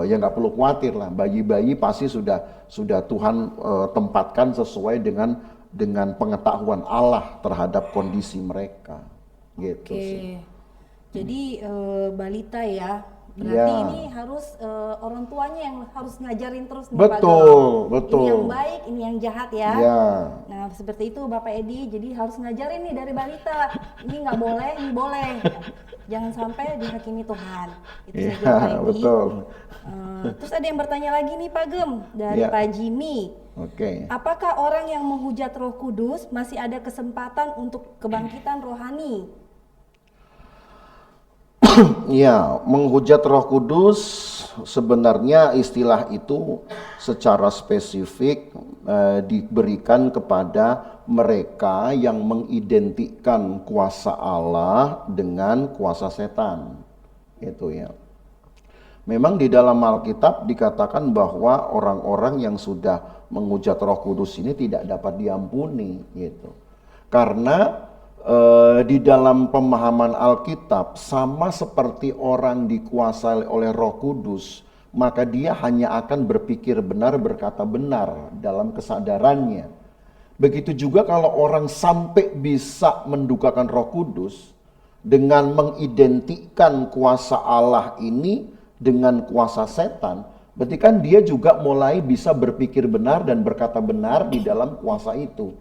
ya nggak perlu khawatir lah. Bayi-bayi pasti sudah Tuhan tempatkan sesuai dengan pengetahuan Allah terhadap kondisi mereka gitu sih. Jadi balita ya. Berarti Ya. ini harus orang tuanya yang harus ngajarin terus nih Betul, Pak. betul. Ini yang baik, ini yang jahat ya. Ya. Nah seperti itu Bapak Edi, jadi harus ngajarin nih dari balita. Ini nggak boleh, ini boleh. Jangan sampai dihakimi Tuhan. Itu saja Ya, Pak Edi. betul. Terus ada yang bertanya lagi nih Pak Gem dari Ya. Pak Jimmy. Oke. Apakah orang yang menghujat Roh Kudus masih ada kesempatan untuk kebangkitan rohani? Ya, menghujat Roh Kudus sebenarnya istilah itu secara spesifik diberikan kepada mereka yang mengidentikan kuasa Allah dengan kuasa setan. Itu ya. Memang di dalam Alkitab dikatakan bahwa orang-orang yang sudah menghujat Roh Kudus ini tidak dapat diampuni gitu. Karena di dalam pemahaman Alkitab sama seperti orang dikuasai oleh Roh Kudus, maka dia hanya akan berpikir benar, berkata benar dalam kesadarannya. Begitu juga kalau orang sampai bisa mendukakan Roh Kudus dengan mengidentikan kuasa Allah ini dengan kuasa setan, berarti kan dia juga mulai bisa berpikir benar dan berkata benar di dalam kuasa itu.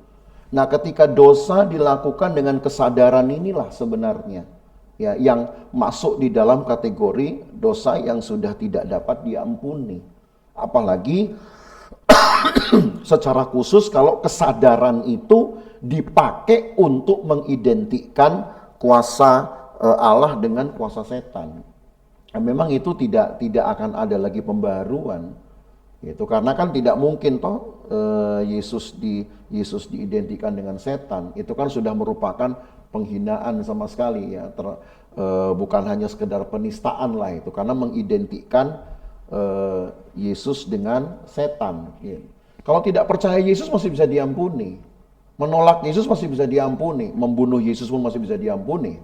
Nah, ketika dosa dilakukan dengan kesadaran inilah sebenarnya ya yang masuk di dalam kategori dosa yang sudah tidak dapat diampuni. Apalagi secara khusus kalau kesadaran itu dipakai untuk mengidentikan kuasa Allah dengan kuasa setan. Nah, memang itu tidak akan ada lagi pembaruan. Gitu, karena kan tidak mungkin toh Yesus diidentikan dengan setan. Itu kan sudah merupakan penghinaan sama sekali ya. Bukan hanya sekedar penistaan lah itu, karena mengidentikan Yesus dengan setan. Gitu. Kalau tidak percaya Yesus masih bisa diampuni, menolak Yesus masih bisa diampuni, membunuh Yesus pun masih bisa diampuni.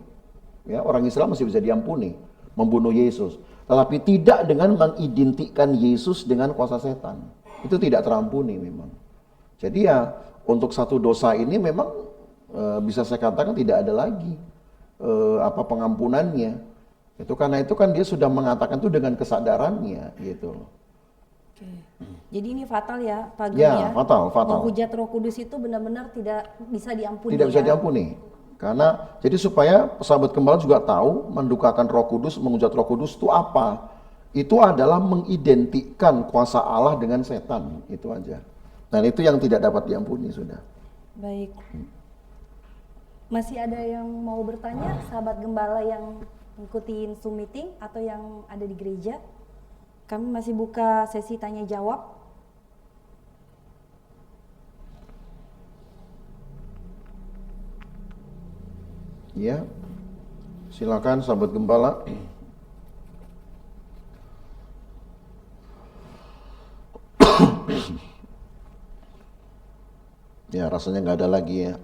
Ya, orang Islam masih bisa diampuni, membunuh Yesus. Tetapi tidak dengan mengidentikan Yesus dengan kuasa setan. Itu tidak terampuni memang. Jadi ya untuk satu dosa ini memang bisa saya katakan tidak ada lagi pengampunannya. Itu karena itu kan dia sudah mengatakan itu dengan kesadarannya gitu. Oke. Jadi ini fatal ya Pak Gem Ya, fatal. Menghujat Roh Kudus itu benar-benar tidak bisa diampuni. Tidak bisa ya? diampuni. Karena jadi supaya sahabat gembala juga tahu mendukakan Roh Kudus, menghujat Roh Kudus itu apa? Itu adalah mengidentikan kuasa Allah dengan setan, itu aja. Dan itu yang tidak dapat diampuni sudah. Baik. Masih ada yang mau bertanya, sahabat gembala yang ngikutin Zoom meeting atau yang ada di gereja? Kami masih buka sesi tanya jawab. Ya, silakan sahabat gembala. Ya, rasanya nggak ada lagi ya.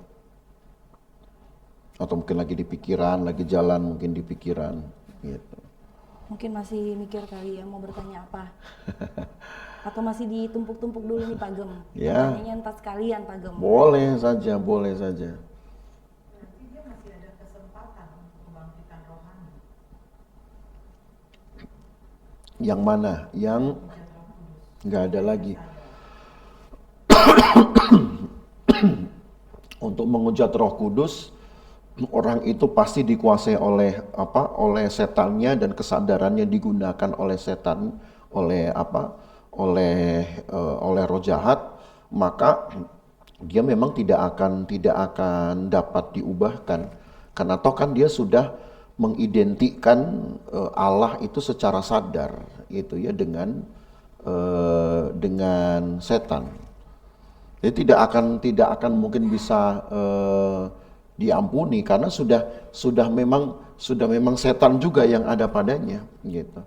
Atau mungkin lagi di pikiran, lagi jalan mungkin di pikiran. Gitu. Mungkin masih mikir kali ya mau bertanya apa. Atau masih ditumpuk-tumpuk dulu nih Pak Gem. Ya. Pertanyaannya entar sekalian Pak Gem. Boleh saja, boleh saja. Yang mana? Yang nggak ada lagi. Untuk menghujat Roh Kudus, orang itu pasti dikuasai oleh oleh setannya dan kesadarannya digunakan oleh setan, oleh oleh roh jahat. Maka dia memang tidak akan dapat diubahkan, karena toh kan dia sudah mengidentikan Allah itu secara sadar gitu ya dengan setan. Jadi tidak akan mungkin bisa diampuni, karena sudah memang setan juga yang ada padanya gitu.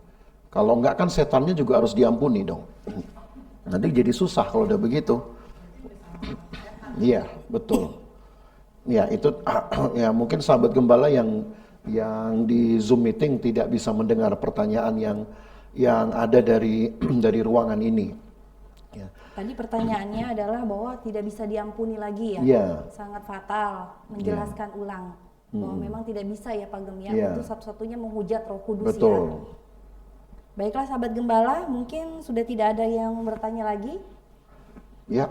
Kalau enggak kan setannya juga harus diampuni dong. Nanti jadi susah kalau udah begitu. Iya, betul. Ya, itu ya mungkin sahabat gembala yang di Zoom meeting tidak bisa mendengar pertanyaan yang ada dari dari ruangan ini. Ya. Tadi pertanyaannya adalah bahwa tidak bisa diampuni lagi ya. Iya. Sangat fatal. Menjelaskan ulang bahwa memang tidak bisa ya Pak Gem ya. Iya. Itu satu-satunya menghujat Roh Kudus ya. Betul. Baiklah sahabat gembala, mungkin sudah tidak ada yang bertanya lagi. Ya.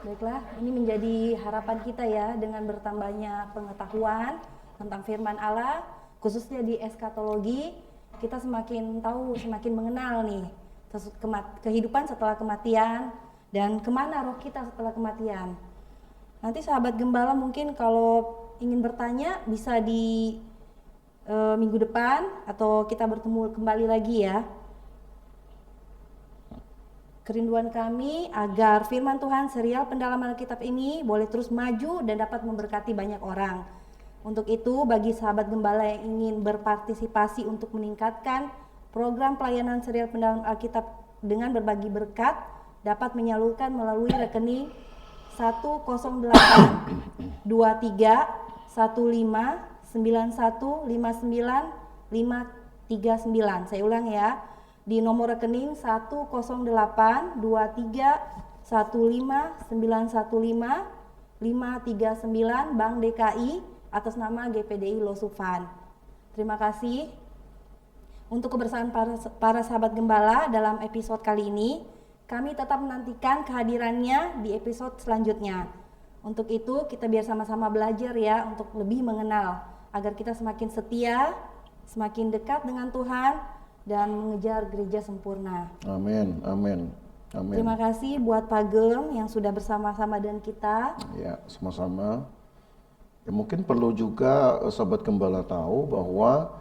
Baiklah, ini menjadi harapan kita ya dengan bertambahnya pengetahuan tentang firman Allah, khususnya di eskatologi, kita semakin tahu, semakin mengenal nih kehidupan setelah kematian dan kemana roh kita setelah kematian. Nanti sahabat gembala mungkin kalau ingin bertanya bisa di minggu depan atau kita bertemu kembali lagi ya. Kerinduan kami agar firman Tuhan serial pendalaman Alkitab ini boleh terus maju dan dapat memberkati banyak orang. Untuk itu bagi sahabat gembala yang ingin berpartisipasi untuk meningkatkan program pelayanan serial pendalaman Alkitab dengan berbagi berkat dapat menyalurkan melalui rekening 108 23 15 91 59 539. Saya ulang ya. Di nomor rekening 108 23 15 915 539 Bank DKI atas nama GPDI Losufan. Terima kasih untuk kebersamaan para sahabat gembala dalam episode kali ini. Kami tetap menantikan kehadirannya di episode selanjutnya. Untuk itu kita biar sama-sama belajar ya untuk lebih mengenal agar kita semakin setia, semakin dekat dengan Tuhan dan mengejar gereja sempurna. Amin, amin, amin. Terima kasih buat Pak Gem yang sudah bersama-sama dengan kita. Ya, sama-sama. Ya, mungkin perlu juga sahabat gembala tahu bahwa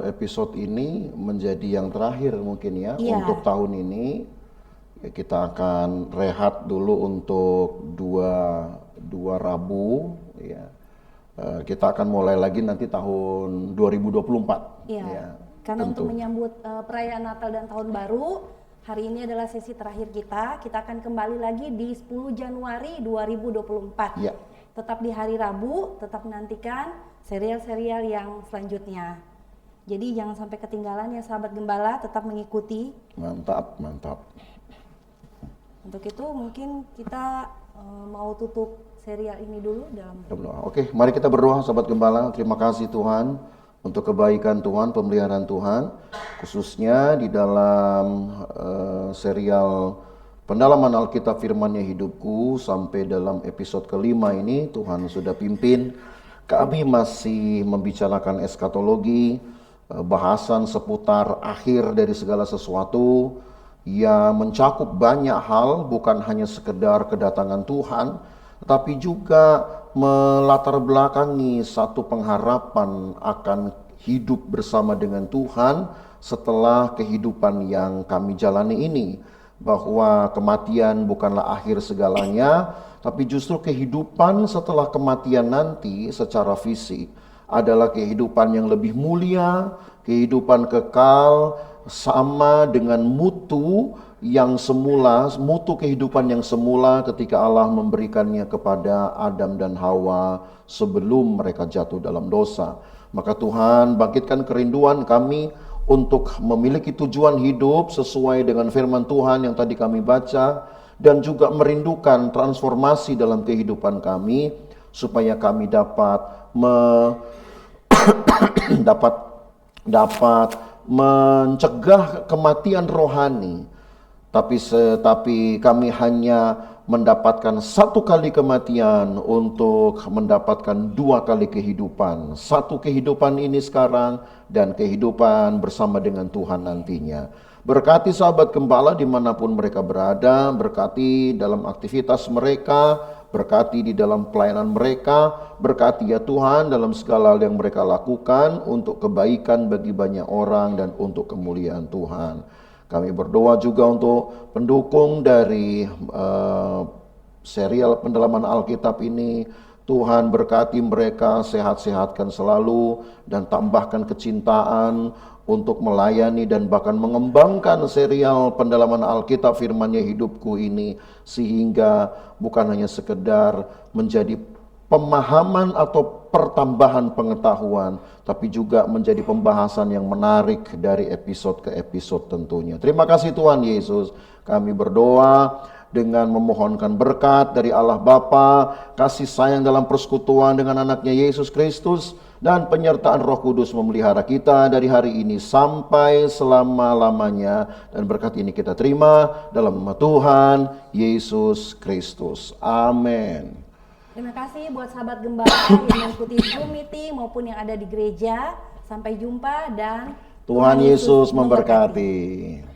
episode ini menjadi yang terakhir mungkin ya untuk tahun ini. Ya, kita akan rehat dulu untuk dua Rabu. Ya. Kita akan mulai lagi nanti tahun 2024. Iya. Ya. Karena Tentu. untuk menyambut perayaan Natal dan Tahun Baru, hari ini adalah sesi terakhir kita. Kita akan kembali lagi di 10 Januari 2024. Ya. Tetap di hari Rabu, tetap menantikan serial-serial yang selanjutnya. Jadi jangan sampai ketinggalan ya sahabat gembala, tetap mengikuti. Mantap, mantap. Untuk itu mungkin kita mau tutup serial ini dulu dalam berdoa. Oke, mari kita berdoa sahabat gembala. Terima kasih Tuhan untuk kebaikan Tuhan, pemeliharaan Tuhan, khususnya di dalam serial pendalaman Alkitab Firman-Nya Hidupku sampai dalam episode kelima ini Tuhan sudah pimpin. Kami masih membicarakan eskatologi, bahasan seputar akhir dari segala sesuatu yang mencakup banyak hal, bukan hanya sekedar kedatangan Tuhan, tetapi juga melatar belakangi satu pengharapan akan hidup bersama dengan Tuhan setelah kehidupan yang kami jalani ini. Bahwa kematian bukanlah akhir segalanya, tapi justru kehidupan setelah kematian nanti secara fisik adalah kehidupan yang lebih mulia, kehidupan kekal sama dengan mutu yang semula, mutu kehidupan yang semula ketika Allah memberikannya kepada Adam dan Hawa sebelum mereka jatuh dalam dosa. Maka Tuhan bangkitkan kerinduan kami untuk memiliki tujuan hidup sesuai dengan firman Tuhan yang tadi kami baca, dan juga merindukan transformasi dalam kehidupan kami supaya kami dapat dapat mencegah kematian rohani tapi kami hanya mendapatkan satu kali kematian untuk mendapatkan dua kali kehidupan. Satu kehidupan ini sekarang dan kehidupan bersama dengan Tuhan nantinya. Berkati sahabat gembala dimanapun mereka berada, berkati dalam aktivitas mereka, berkati di dalam pelayanan mereka, berkati ya Tuhan dalam segala hal yang mereka lakukan untuk kebaikan bagi banyak orang dan untuk kemuliaan Tuhan. Kami berdoa juga untuk pendukung dari serial pendalaman Alkitab ini. Tuhan berkati mereka, sehat-sehatkan selalu, dan tambahkan kecintaan untuk melayani dan bahkan mengembangkan serial pendalaman Alkitab firman-Nya hidupku ini, sehingga bukan hanya sekedar menjadi pemahaman atau pertambahan pengetahuan, tapi juga menjadi pembahasan yang menarik dari episode ke episode tentunya. Terima kasih Tuhan Yesus. Kami berdoa dengan memohonkan berkat dari Allah Bapa, kasih sayang dalam persekutuan dengan anaknya Yesus Kristus, dan penyertaan Roh Kudus memelihara kita dari hari ini sampai selama-lamanya. Dan berkat ini kita terima dalam nama Tuhan Yesus Kristus. Amin. Terima kasih buat sahabat gembala yang mengikuti Zoom meeting maupun yang ada di gereja. Sampai jumpa dan Tuhan Yesus memberkati.